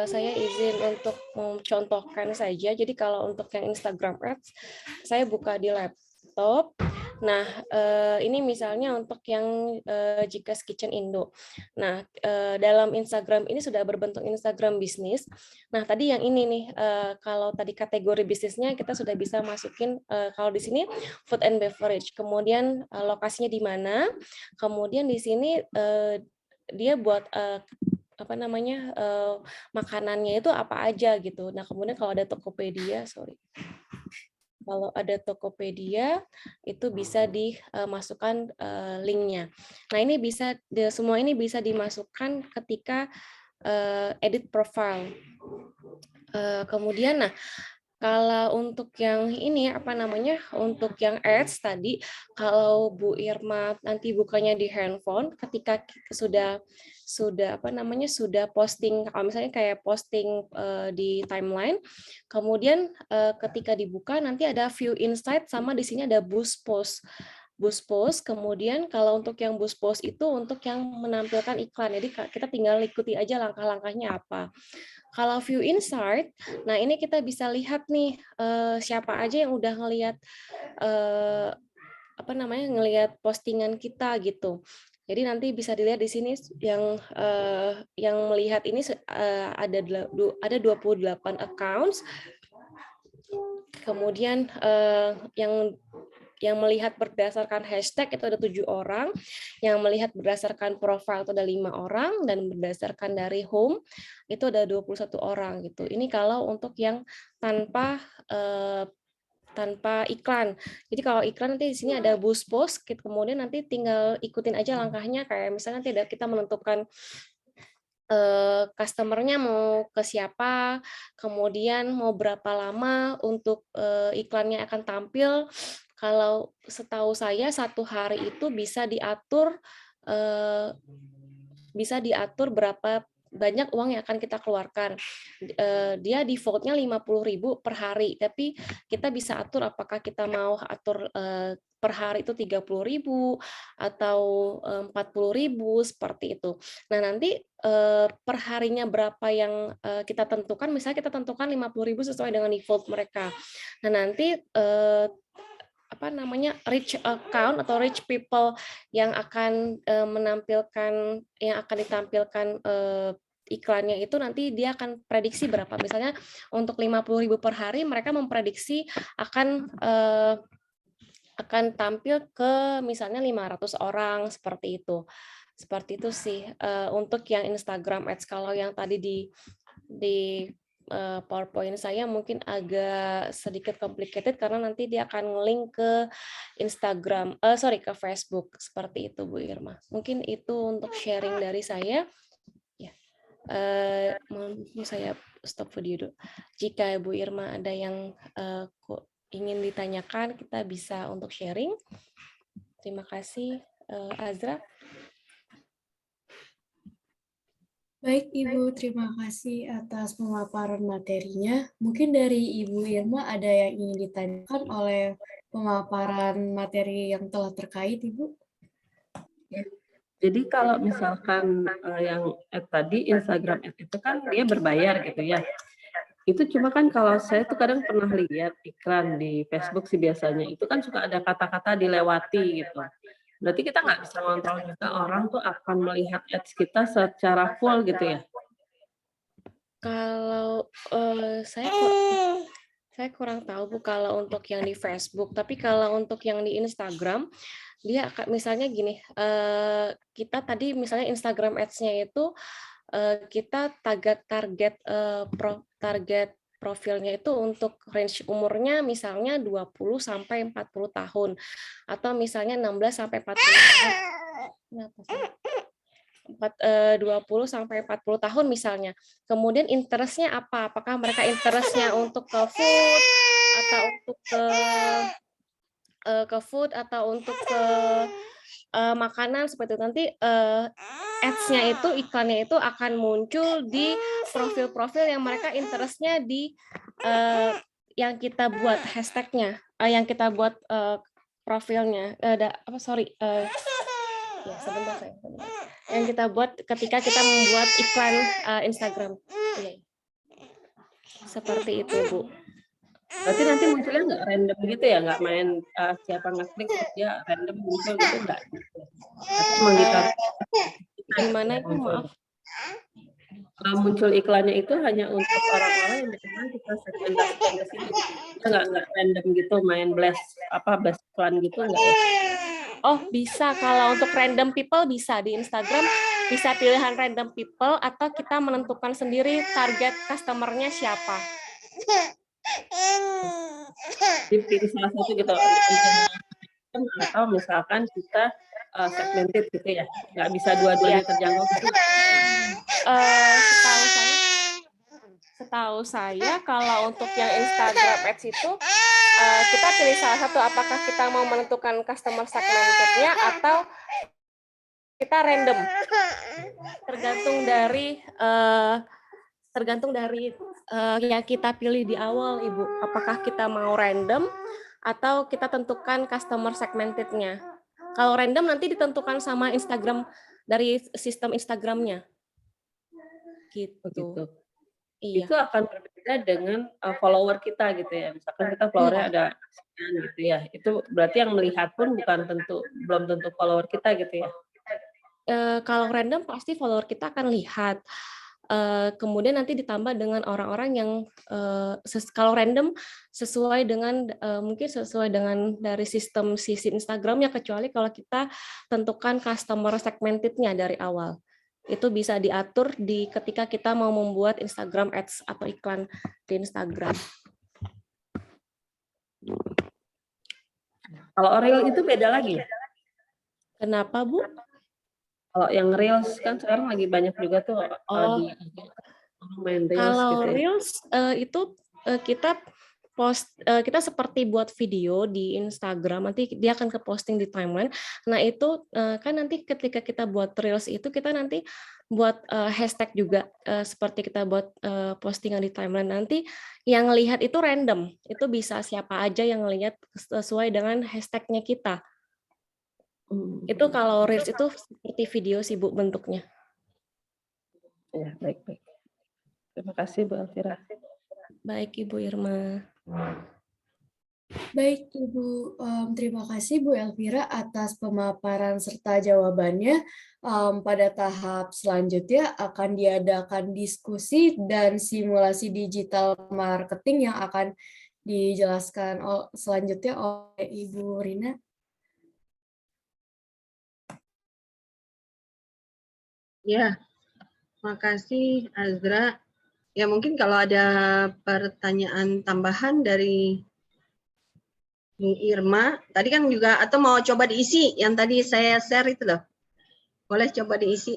saya izin untuk mencontohkan saja. Jadi kalau untuk yang Instagram Ads, saya buka di laptop. Nah, ini misalnya untuk yang Jikas Kitchen Indo. Nah, dalam Instagram ini sudah berbentuk Instagram bisnis. Nah, tadi yang ini nih, kalau tadi kategori bisnisnya kita sudah bisa masukin, kalau di sini food and beverage, kemudian lokasinya di mana, kemudian di sini dia buat makanannya itu apa aja gitu. Nah, kemudian kalau ada Tokopedia, kalau ada Tokopedia itu bisa dimasukkan linknya. Nah ini semua ini bisa dimasukkan ketika edit profile. Kemudian, nah kalau untuk yang ini untuk yang ads tadi, kalau Bu Irma nanti bukanya di handphone, ketika sudah posting, kalau misalnya kayak posting di timeline, kemudian ketika dibuka nanti ada view insight sama di sini ada boost post. Kemudian kalau untuk yang boost post itu untuk yang menampilkan iklan, jadi kita tinggal ikuti aja langkah-langkahnya apa. Kalau view insight, nah ini kita bisa lihat nih siapa aja yang udah ngelihat ngelihat postingan kita gitu. Jadi nanti bisa dilihat di sini yang melihat ini ada 28 accounts. Kemudian yang melihat berdasarkan hashtag itu ada 7 orang, yang melihat berdasarkan profile itu ada 5 orang, dan berdasarkan dari home itu ada 21 orang gitu. Ini kalau untuk yang tanpa iklan. Jadi kalau iklan nanti di sini ada boost post, kemudian nanti tinggal ikutin aja langkahnya, kayak misalnya nanti kita menentukan customer-nya mau ke siapa, kemudian mau berapa lama untuk iklannya akan tampil. Kalau setahu saya 1 hari itu bisa diatur berapa banyak uang yang akan kita keluarkan. Dia default-nya 50.000 per hari, tapi kita bisa atur apakah kita mau atur per hari itu 30.000 atau 40.000 seperti itu. Nah, nanti per harinya berapa yang kita tentukan, misalnya kita tentukan 50.000 sesuai dengan default mereka. Nah, nanti rich account atau rich people yang akan ditampilkan iklannya itu nanti dia akan prediksi berapa. Misalnya untuk 50.000 per hari mereka memprediksi akan tampil ke misalnya 500 orang seperti itu. Seperti itu sih untuk yang Instagram Ads. Kalau yang tadi di PowerPoint saya mungkin agak sedikit complicated karena nanti dia akan nge-link ke ke Facebook seperti itu Bu Irma. Mungkin itu untuk sharing dari saya. Ya, saya stop video dulu. Jika Bu Irma ada yang ingin ditanyakan, kita bisa untuk sharing. Terima kasih, Azra. Baik, Ibu, terima kasih atas pemaparan materinya. Mungkin dari Ibu Irma ada yang ingin ditanyakan oleh pemaparan materi yang telah terkait, Ibu? Ya. Jadi kalau misalkan yang tadi Instagram itu kan dia berbayar gitu ya. Itu cuma kan kalau saya tuh kadang pernah lihat iklan di Facebook sih biasanya, itu kan suka ada kata-kata dilewati gitu. Berarti kita nggak bisa ngontrol juga orang tuh akan melihat ads kita secara full gitu ya? Kalau saya kurang tahu Bu kalau untuk yang di Facebook, tapi kalau untuk yang di Instagram, dia misalnya gini, kita tadi misalnya Instagram Ads-nya itu kita target profilnya itu untuk range umurnya misalnya 20 sampai 40 tahun atau misalnya 16 sampai 40 tahun. 20 sampai 40 tahun misalnya. Kemudian interest-nya apa? Apakah mereka interest-nya untuk ke food atau untuk ke food atau untuk ke makanan seperti itu. Nanti ads-nya itu, iklannya itu akan muncul di profil-profil yang mereka interest-nya di yang kita buat hashtag-nya, yang kita buat profilnya. Ya, sebentar saya. Yang kita buat ketika kita membuat iklan Instagram. Seperti itu, Bu. Berarti nanti munculnya nggak random gitu ya, nggak main siapa ngeklik terus dia random muncul gitu nggak? Atau kita gimana itu maaf? Muncul iklannya itu hanya untuk orang-orang yang memang kita segmentasikan ke situ. Kita nggak random gitu main blast iklan gitu nggak ya? Oh bisa, kalau untuk random people bisa di Instagram bisa pilihan random people atau kita menentukan sendiri target customer-nya siapa. Dipilih salah satu gitu atau misalkan kita segmented gitu ya, nggak bisa dua-duanya terjangkau gitu. Setahu saya kalau untuk yang Instagram Ads itu kita pilih salah satu, apakah kita mau menentukan customer segmented-nya atau kita random, tergantung dari yang kita pilih di awal, Ibu. Apakah kita mau random atau kita tentukan customer segmented-nya. Kalau random nanti ditentukan sama Instagram, dari sistem Instagramnya. Gitu. Begitu. Iya. Itu akan berbeda dengan follower kita gitu ya. Misalkan kita followernya ada sekian gitu ya. Itu berarti yang melihat pun belum tentu follower kita gitu ya. Kalau random pasti follower kita akan lihat. Kemudian nanti ditambah dengan orang-orang yang kalau random sesuai dengan mungkin sesuai dengan dari sistem Instagramnya, kecuali kalau kita tentukan customer segmented-nya dari awal. Itu bisa diatur ketika kita mau membuat Instagram Ads atau iklan di Instagram. Kalau Reel itu beda lagi ya? Kenapa, Bu? Kalau yang Reels kan sekarang lagi banyak juga tuh di main Reels kalau gitu ya. Reels itu kita seperti buat video di Instagram, nanti dia akan ke posting di timeline. Nah itu kan nanti ketika kita buat Reels itu kita nanti buat hashtag juga, seperti kita buat postingan di timeline. Nanti yang lihat itu random, itu bisa siapa aja yang lihat sesuai dengan hashtagnya kita. Itu kalau Reels itu seperti video sih, Bu, bentuknya. Ya, baik-baik. Terima kasih, Bu Elvira. Baik, Ibu Irma. Baik, Ibu. Terima kasih Bu Elvira atas pemaparan serta jawabannya. Pada tahap selanjutnya akan diadakan diskusi dan simulasi digital marketing yang akan dijelaskan selanjutnya oleh Ibu Rina. Ya, makasih Azra. Ya mungkin kalau ada pertanyaan tambahan dari Bu Irma, tadi kan juga atau mau coba diisi yang tadi saya share itu loh. Boleh coba diisi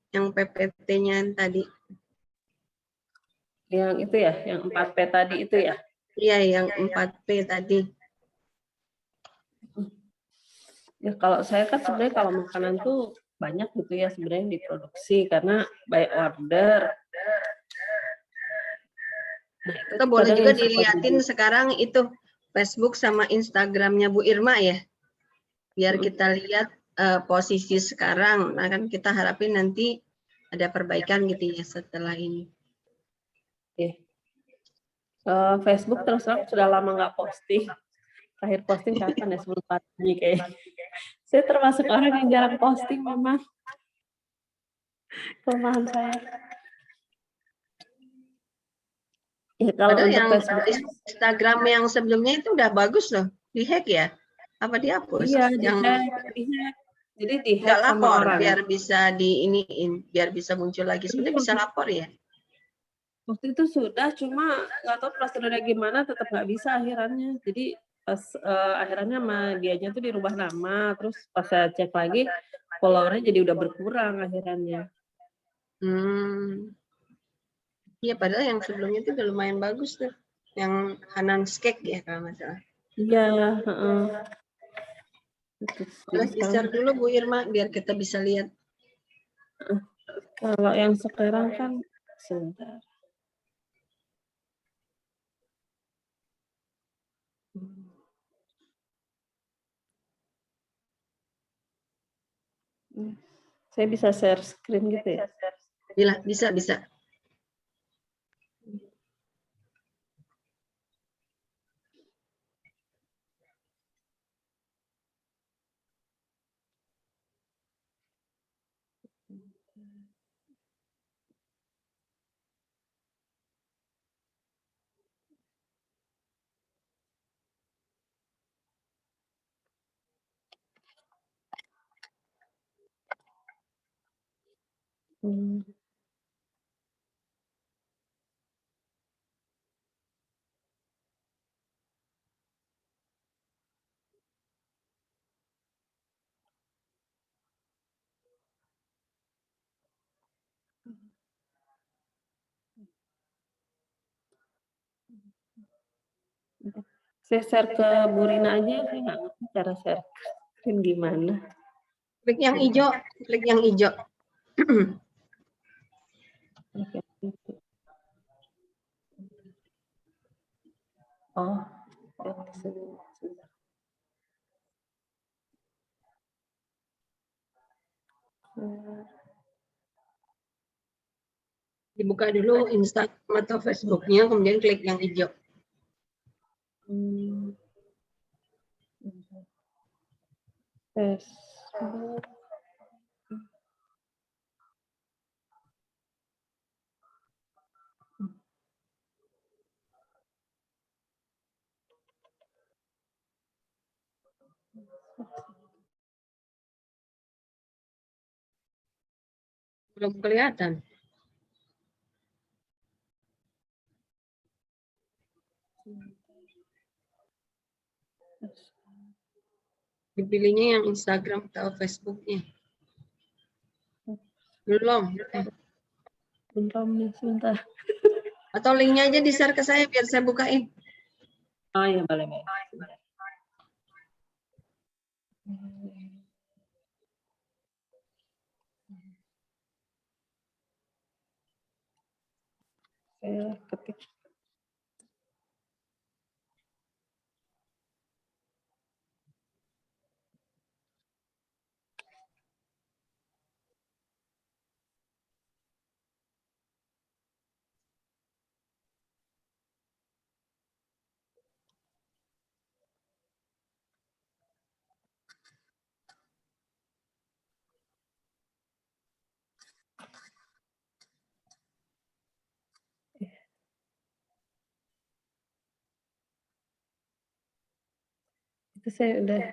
yang PPT-nya tadi. Yang itu ya, yang 4P tadi itu ya? Iya, yang 4P tadi. Ya kalau saya kan sebenarnya kalau makanan tuh banyak gitu ya sebenarnya yang diproduksi karena by order. Nah, Atau boleh juga dilihatin sekarang itu Facebook sama Instagramnya Bu Irma ya. Biar kita lihat posisi sekarang. Nah kan kita harapin nanti ada perbaikan gitu ya setelah ini. Facebook terus terang sudah lama nggak posting. Terakhir posting kapan ya, sebelum pandemi kayaknya. Saya termasuk orang yang jarang posting memang. Kelemahan saya. Ya, kalau padahal untuk yang Facebook, Instagram yang sebelumnya itu udah bagus loh. Di-hack ya? Apa dihapus? iya, yang di-hack. Jadi di-hack nggak sama lapor orang. biar bisa biar bisa muncul lagi. Sebenarnya bisa lapor ya. Waktu itu sudah, cuma nggak tahu prosedurnya gimana, tetap nggak bisa akhirannya. Jadi pas akhirannya sama dianya tuh dirubah nama, terus pas saya cek lagi, followernya jadi udah berkurang akhirannya. Iya, padahal yang sebelumnya itu udah lumayan bagus tuh. Yang Hanan Skek ya kalau nggak salah. Iya, Boleh di-share dulu Bu Irma biar kita bisa lihat. Kalau yang sekarang kan sebentar. Saya bisa share screen gitu ya? Bisa. Hmm. Saya share ke Bu Rina aja, saya nggak ngerti cara share screen gimana. Klik yang hijau, klik yang hijau. Oke. Oh, sebentar. Dibuka dulu Instagram atau Facebook-nya, kemudian klik yang hijau. Facebook. Belum kelihatan. Dipilihnya yang Instagram atau Facebook-nya. Belum. Belum nih, sebentar. Atau linknya aja di-share ke saya biar saya bukain. Oh iya, boleh. Saya ketik. Itu saya udah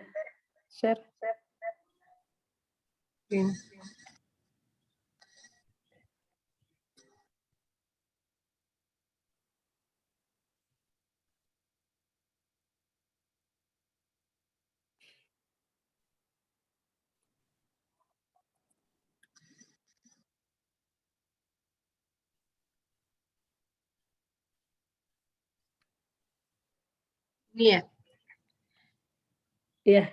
share. Ini ya. Iya.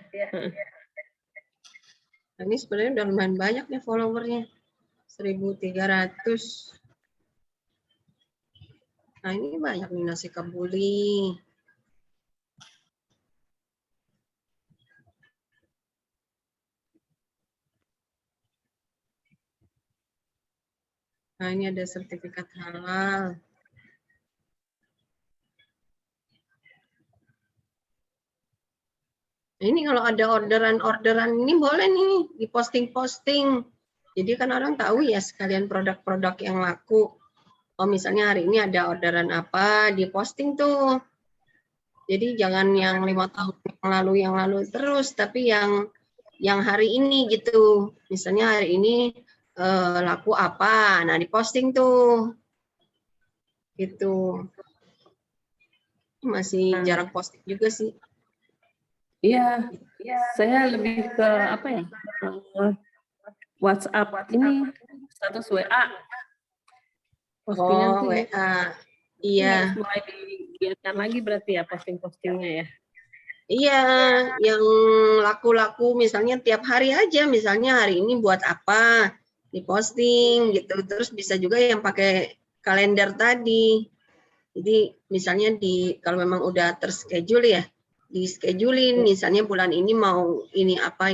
Nah, ini sebenarnya udah lumayan banyak nih followernya. 1.300. Nah, ini banyak nih nasi kebuli. Nah, ini ada sertifikat halal. Ini kalau ada orderan-orderan ini boleh nih diposting-posting. Jadi kan orang tahu ya sekalian produk-produk yang laku. Oh misalnya hari ini ada orderan apa, diposting tuh. Jadi jangan yang 5 tahun yang lalu terus, tapi yang hari ini gitu. Misalnya hari ini laku apa, nah diposting tuh. Gitu. Masih jarang posting juga sih. Iya, saya lebih ke apa ya? WhatsApp ini status WA. Postingan Oh, tuh ya. WA. Iya. Harus mulai digiatkan lagi berarti ya posting-postingnya ya. Iya, yang laku-laku misalnya tiap hari aja, misalnya hari ini buat apa, diposting gitu. Terus bisa juga yang pakai kalender tadi. Jadi misalnya kalau memang udah terschedule ya, di schedulein misalnya bulan ini mau ini apa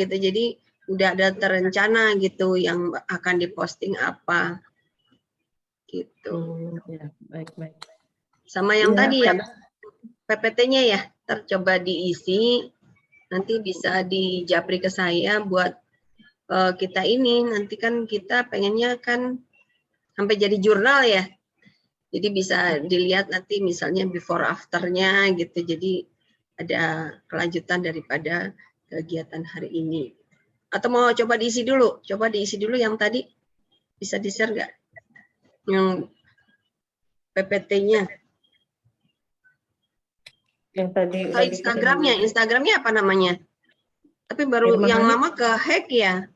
gitu. Jadi udah ada terencana gitu yang akan diposting apa gitu. Ya, baik. Sama yang tadi ya PPT-nya ya, tercoba diisi, nanti bisa dijapri ke saya buat kita ini. Nanti kan kita pengennya kan sampai jadi jurnal ya. Jadi bisa dilihat nanti misalnya before after-nya gitu. Jadi ada kelanjutan daripada kegiatan hari ini. Atau mau coba diisi dulu? Coba diisi dulu yang tadi. Bisa di-share nggak? Yang PPT-nya. Yang tadi Atau Instagramnya apa namanya? Tapi baru Irma yang Hani. lama ke hack ya.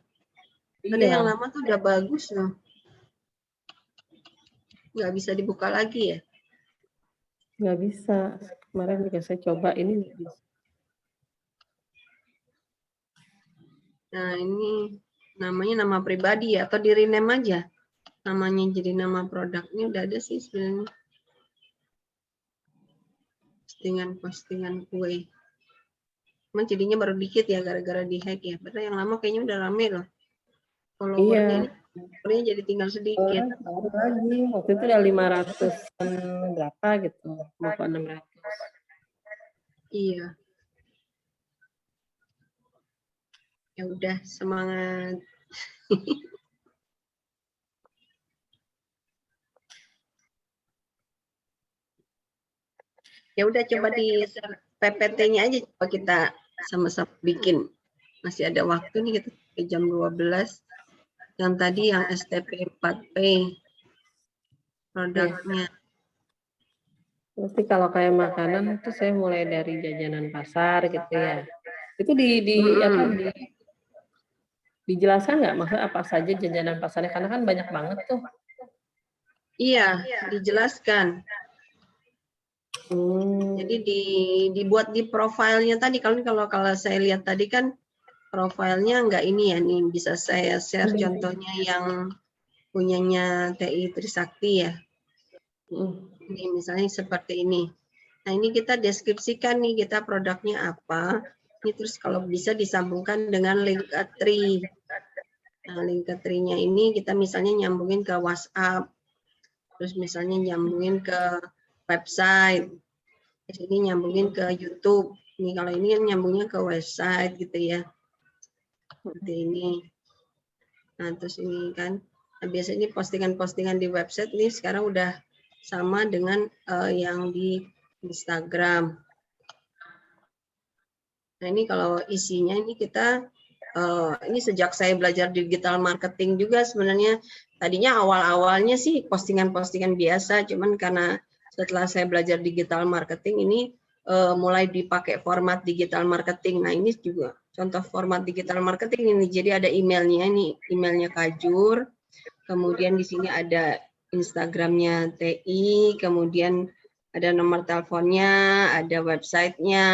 Ada Iya. yang lama tuh udah bagus loh. Nggak bisa dibuka lagi ya? Nggak bisa. Kemarin juga saya coba ini nggak bisa. Nah, ini namanya nama pribadi ya, atau di rename aja. Namanya jadi nama produknya udah ada sih sebenarnya. Postingan kue. Cuman jadinya baru dikit ya gara-gara di-hack ya. Padahal yang lama kayaknya udah rame loh. Followernya ini jadi tinggal sedikit. Baru lagi. Waktu itu udah 500 berapa gitu. Mau ke 600. Iya. Ya udah, semangat. Ya udah, coba di PPT-nya aja coba kita sama-sama bikin. Masih ada waktu nih, kita sampai jam 12. Yang tadi yang STP 4P produknya. Nanti kalau kayak makanan itu saya mulai dari jajanan pasar gitu ya. Itu dijelaskan nggak maksudnya apa saja jajanan pasarnya, karena kan banyak banget tuh. Iya, dijelaskan. Jadi dibuat di profilnya tadi. Kalau saya lihat tadi kan profilnya nggak ini ya, nih bisa saya share contohnya yang punyanya TI Trisakti ya. Ini misalnya seperti ini. Nah, ini kita deskripsikan nih, kita produknya apa. Ini terus kalau bisa disambungkan dengan Linktree. Nah, Linktree-nya ini kita misalnya nyambungin ke WhatsApp. Terus misalnya nyambungin ke website. Ini nyambungin ke YouTube. Ini kalau ini kan nyambungnya ke website gitu ya. Seperti ini. Nah, terus ini kan. Nah, biasanya postingan-postingan di website ini sekarang udah sama dengan yang di Instagram. Nah, ini kalau isinya ini kita ini sejak saya belajar digital marketing juga sebenarnya tadinya awal-awalnya sih postingan-postingan biasa, cuman karena setelah saya belajar digital marketing ini mulai dipakai format digital marketing. Nah, ini juga contoh format digital marketing ini. Jadi ada emailnya, ini emailnya Kajur, kemudian di sini ada Instagramnya TI, kemudian ada nomor teleponnya, ada websitenya.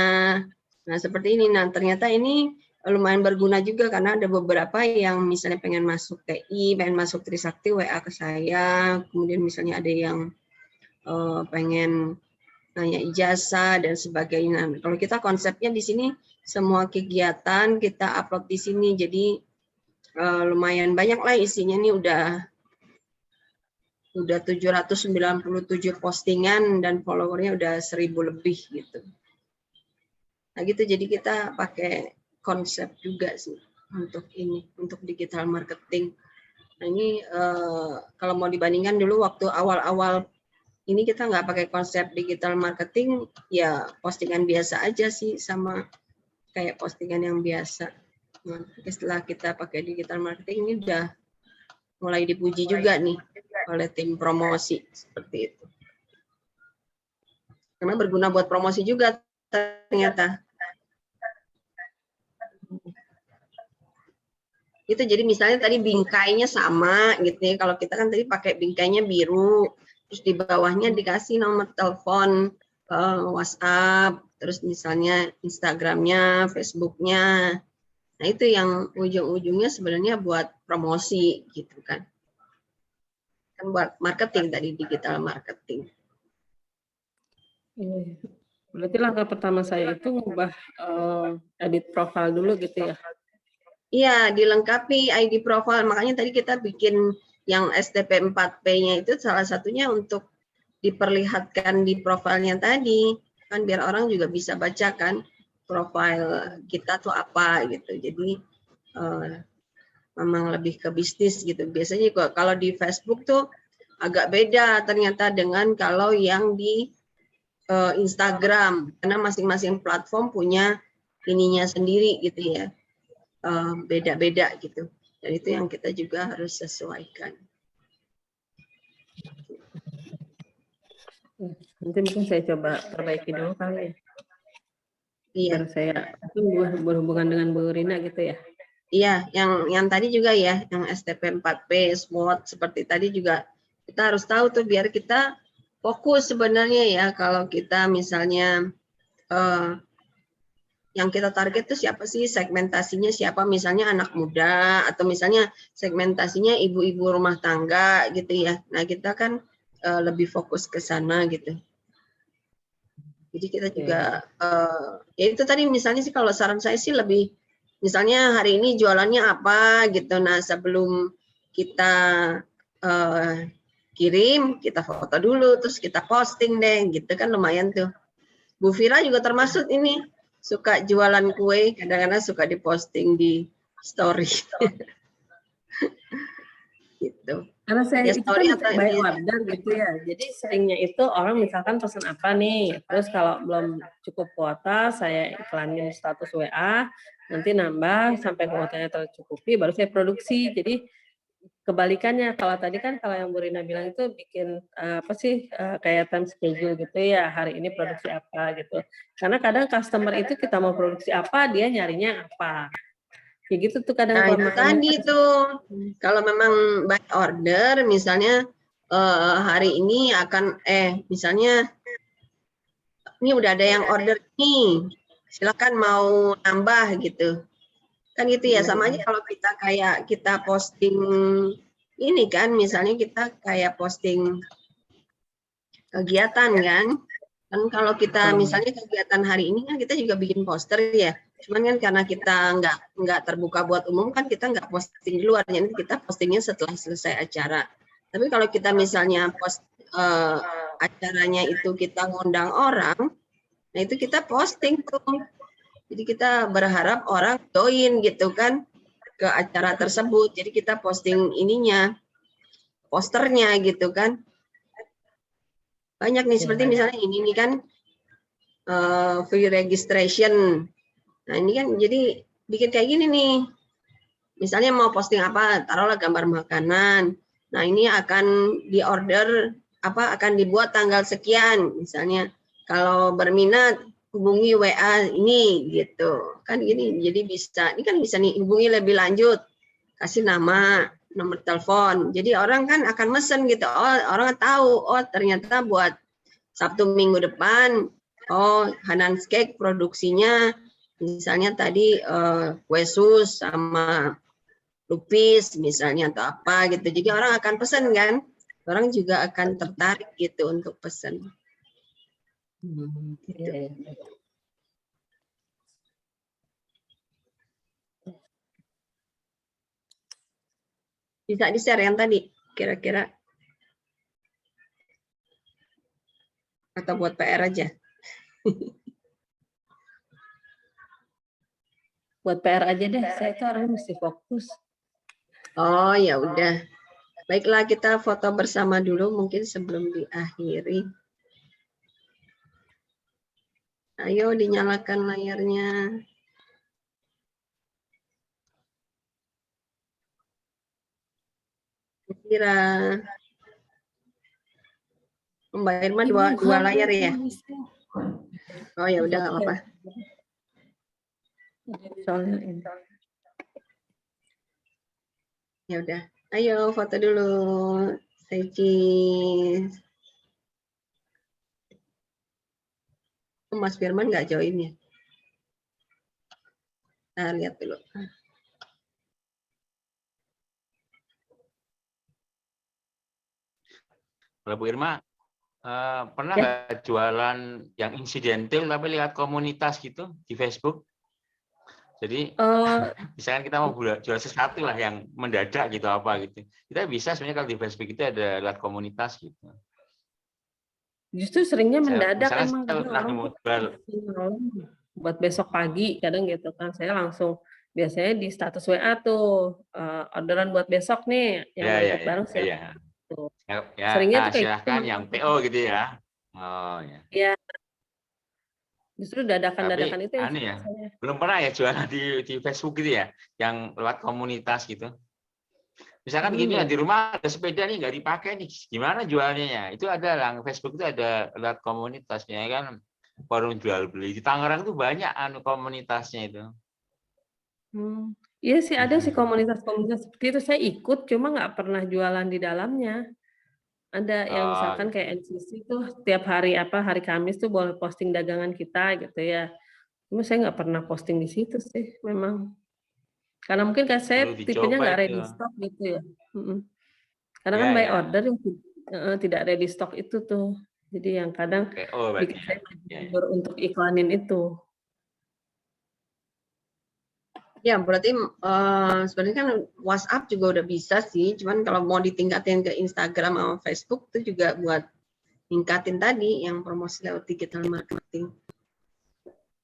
Nah, seperti ini. Nah, ternyata ini lumayan berguna juga karena ada beberapa yang misalnya pengen masuk TI, pengen masuk Trisakti, WA ke saya. Kemudian misalnya ada yang pengen nanya ijazah dan sebagainya. Nah, kalau kita konsepnya di sini semua kegiatan kita upload di sini. Jadi lumayan banyak lah isinya nih, udah 797 postingan dan followernya udah 1000 lebih gitu. Nah gitu, jadi kita pakai konsep juga sih untuk ini, untuk digital marketing. Nah ini kalau mau dibandingkan dulu waktu awal-awal ini kita nggak pakai konsep digital marketing, ya postingan biasa aja sih sama kayak postingan yang biasa. Nah, setelah kita pakai digital marketing ini udah mulai dipuji juga nih oleh tim promosi seperti itu. Karena berguna buat promosi juga ternyata. Itu jadi misalnya tadi bingkainya sama gitu ya. Kalau kita kan tadi pakai bingkainya biru, terus di bawahnya dikasih nomor telepon, WhatsApp, terus misalnya Instagramnya, Facebooknya. Nah itu yang ujung-ujungnya sebenarnya buat promosi gitu kan. Buat marketing tadi, digital marketing. Berarti langkah pertama saya itu ngubah edit profile dulu gitu ya? Iya, dilengkapi ID profile. Makanya tadi kita bikin yang STP 4P-nya itu salah satunya untuk diperlihatkan di profilnya tadi. Kan biar orang juga bisa baca kan profil kita tuh apa gitu. Jadi memang lebih ke bisnis gitu. Biasanya kalau di Facebook tuh agak beda ternyata dengan kalau yang di Instagram, karena masing-masing platform punya ininya sendiri gitu ya, beda-beda gitu. Dan itu yang kita juga harus sesuaikan. Nanti mungkin saya coba perbaiki dulu kali ya. Iya. Biar saya itu berhubungan dengan Bu Rina gitu ya. Iya, yang tadi juga ya, yang STP 4P, SWOT seperti tadi juga kita harus tahu tuh biar kita fokus sebenarnya ya kalau kita misalnya yang kita target itu siapa sih, segmentasinya siapa, misalnya anak muda atau misalnya segmentasinya ibu-ibu rumah tangga gitu ya. Nah kita kan lebih fokus ke sana gitu. Jadi kita juga ya itu tadi misalnya sih kalau saran saya sih lebih misalnya hari ini jualannya apa gitu. Nah sebelum kita kirim kita foto dulu terus kita posting deh gitu kan lumayan tuh. Bu Vira juga termasuk ini suka jualan kue, kadang-kadang suka diposting di story. Gitu. Karena saya Ya, itu story kan atau by di order gitu ya. Jadi seringnya itu orang misalkan pesan apa nih, terus kalau belum cukup kuota, saya iklanin status WA, nanti nambah sampai kuotanya tercukupi, baru saya produksi. Jadi kebalikannya, kalau tadi kan kalau yang Bu Rina bilang itu bikin apa sih kayak time schedule gitu ya, hari ini produksi apa gitu. Karena kadang customer itu kita mau produksi apa, dia nyarinya apa. Kayak gitu tuh kadang Nah, itu kelemahannya. tadi tuh. Kalau memang by order, misalnya hari ini akan, misalnya ini udah ada yang order nih, silakan mau nambah gitu. Kan gitu ya, sama aja kalau kita kayak kita posting ini kan, misalnya kita kayak posting kegiatan kan. Kan kalau kita misalnya kegiatan hari ini kan kita juga bikin poster ya. Cuman kan karena kita nggak terbuka buat umum kan kita nggak posting di luar. Jadi kita postingnya setelah selesai acara. Tapi kalau kita misalnya post acaranya itu kita ngundang orang, nah itu kita posting tuh. Jadi kita berharap orang join gitu kan ke acara tersebut. Jadi kita posting ininya, posternya gitu kan. Banyak nih seperti misalnya ini kan free registration. Nah ini kan jadi bikin kayak gini nih. Misalnya mau posting apa, taruhlah gambar makanan. Nah ini akan diorder apa akan dibuat tanggal sekian. Misalnya kalau berminat hubungi WA ini gitu. Kan gini jadi bisa. Ini kan bisa nih hubungi lebih lanjut. Kasih nama, nomor telepon. Jadi orang kan akan mesen gitu. Oh orang tahu. Oh ternyata buat Sabtu minggu depan. Oh Hanan's Cake produksinya misalnya tadi kue sus sama lupis misalnya atau apa gitu. Jadi orang akan pesan kan. Orang juga akan tertarik gitu untuk pesan. Gitu. Bisa di-share yang tadi kira-kira. Atau buat PR aja. Buat PR aja deh, saya itu orangnya mesti fokus. Oh ya udah. Baiklah kita foto bersama dulu mungkin sebelum diakhiri. Ayo dinyalakan layarnya. Kira Mbak Irma dua layar ya? Oh ya udah nggak apa-apa. Ya udah. Ayo foto dulu. Say cheese. Mas Firman nggak join ya? Nah, lihat dulu. Kalau Bu Irma, pernah nggak jualan yang insidental tapi lihat komunitas gitu di Facebook? Jadi misalkan kita mau jual sesuatu lah yang mendadak gitu apa gitu. Kita bisa sebenarnya kalau di Facebook itu ada lihat komunitas gitu. Justru seringnya mendadak emang buat besok pagi kadang gitu kan. Saya langsung biasanya di status WA tuh orderan buat besok nih yang mau ikut bareng siapa. Ya, seringnya tuh kayak silahkan gitu, yang PO gitu ya. Oh ya. Iya. Justru dadakan-dadakan itu yang ya. Belum pernah ya jualan di Facebook gitu ya, yang lewat komunitas gitu. Misalkan gini ya, di rumah ada sepeda nih nggak dipakai nih, gimana jualnya ya? Itu ada lah, Facebook itu ada lewat komunitasnya kan, forum jual beli di Tangerang tuh banyak komunitasnya itu. Iya sih ada sih komunitas-komunitas seperti itu, saya ikut cuma nggak pernah jualan di dalamnya. Ada yang misalkan gitu. kayak NCC tuh tiap hari hari Kamis tuh boleh posting dagangan kita gitu ya. Cuma saya nggak pernah posting di situ sih memang. Karena mungkin kan saya Perlu tipenya dicoba nggak itu. ready stock gitu ya. Karena Ya, kan by ya. order yang tidak ready stock itu tuh. Jadi yang kadang PO berarti bikin ya. saya Ya, ya. mundur untuk iklanin itu. Ya, berarti sebenarnya kan WhatsApp juga udah bisa sih, cuman kalau mau ditingkatin ke Instagram sama Facebook itu juga buat ningkatin tadi yang promosi lewat digital marketing.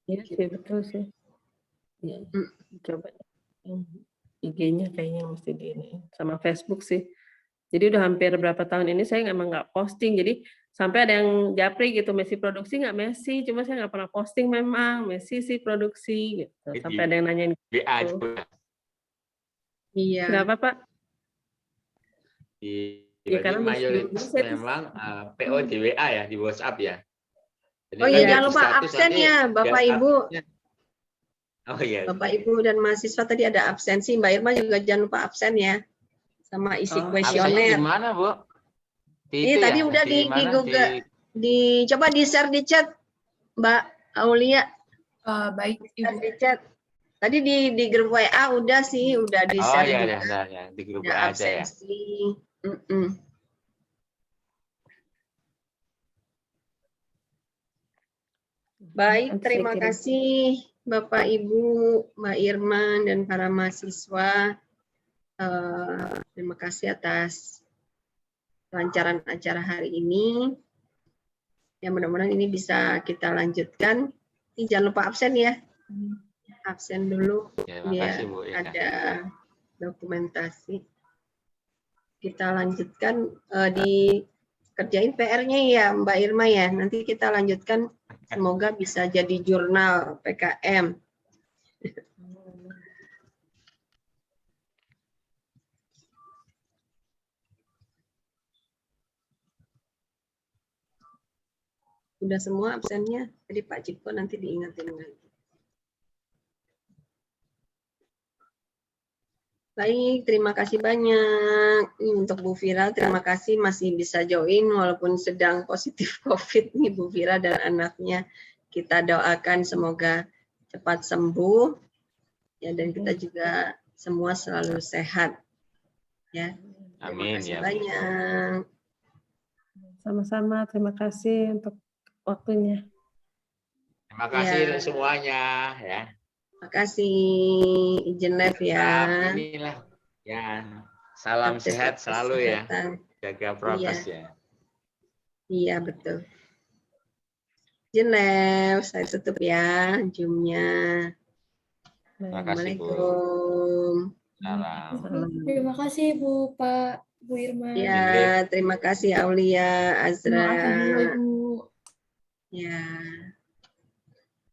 Iya sih, betul sih. Ya, coba yang IG-nya kayaknya mesti di ini sama Facebook sih. Jadi udah hampir berapa tahun ini saya emang nggak posting. Jadi sampai ada yang japri gitu, Messi produksi nggak Messi, cuma saya nggak pernah posting memang, Messi sih produksi gitu. Sampai ada yang nanyain BA gitu. juga. Iya. Kenapa Pak? Ya, Berarti karena mayoritas saya tuh memang PO di WA ya, di WhatsApp ya. Jadi Oh iya, kan jangan di lupa status absen nanti ya, Bapak biar Ibu. Oh iya. Bapak Ibu dan mahasiswa tadi ada absensi, Mbak Irma juga jangan lupa absen ya, sama isi Absennya di kuesioner. mana, Bu? Ini Itu tadi ya, udah di mana? Google, coba di share di chat, Mbak Aulia. Baik, Share Ibu. di chat. Tadi di grup WA udah sih, udah di Oh share iya, juga. ya, di grup Ada WA aja ya. absensi. Baik, terima kasih Bapak Ibu, Mbak Irman, dan para mahasiswa. Terima kasih atas kelancaran acara hari ini. Ya, mudah-mudahan ini bisa kita lanjutkan. Jangan lupa absen ya. Absen dulu Ya, biar makasih, Bu. Ya. ada dokumentasi. Kita lanjutkan dikerjain PR-nya ya Mbak Irma ya. Nanti kita lanjutkan, semoga bisa jadi jurnal PKM. Udah semua absennya, jadi Pak Ciko nanti diingetin lagi. Baik, terima kasih banyak. Ini untuk Bu Vira, terima kasih masih bisa join walaupun sedang positif COVID nih Bu Vira dan anaknya. Kita doakan semoga cepat sembuh ya, dan kita juga semua selalu sehat. Ya. Terima Amin kasih ya. banyak. Sama-sama, terima kasih untuk waktunya. Terima kasih Ya. untuk semuanya ya. Terima kasih, izin live ya. Inilah ya. Salam Aktif sehat selalu kesehatan. ya. Jaga prokes ya. Iya, betul. Izin live, saya tutup ya Zoom-nya. Terima kasih, Bu. Assalamualaikum. Salam. Terima kasih Bu, Pak, Bu Irma. Ya, terima kasih Aulia, Azra. Terima kasih juga Ibu. Ya.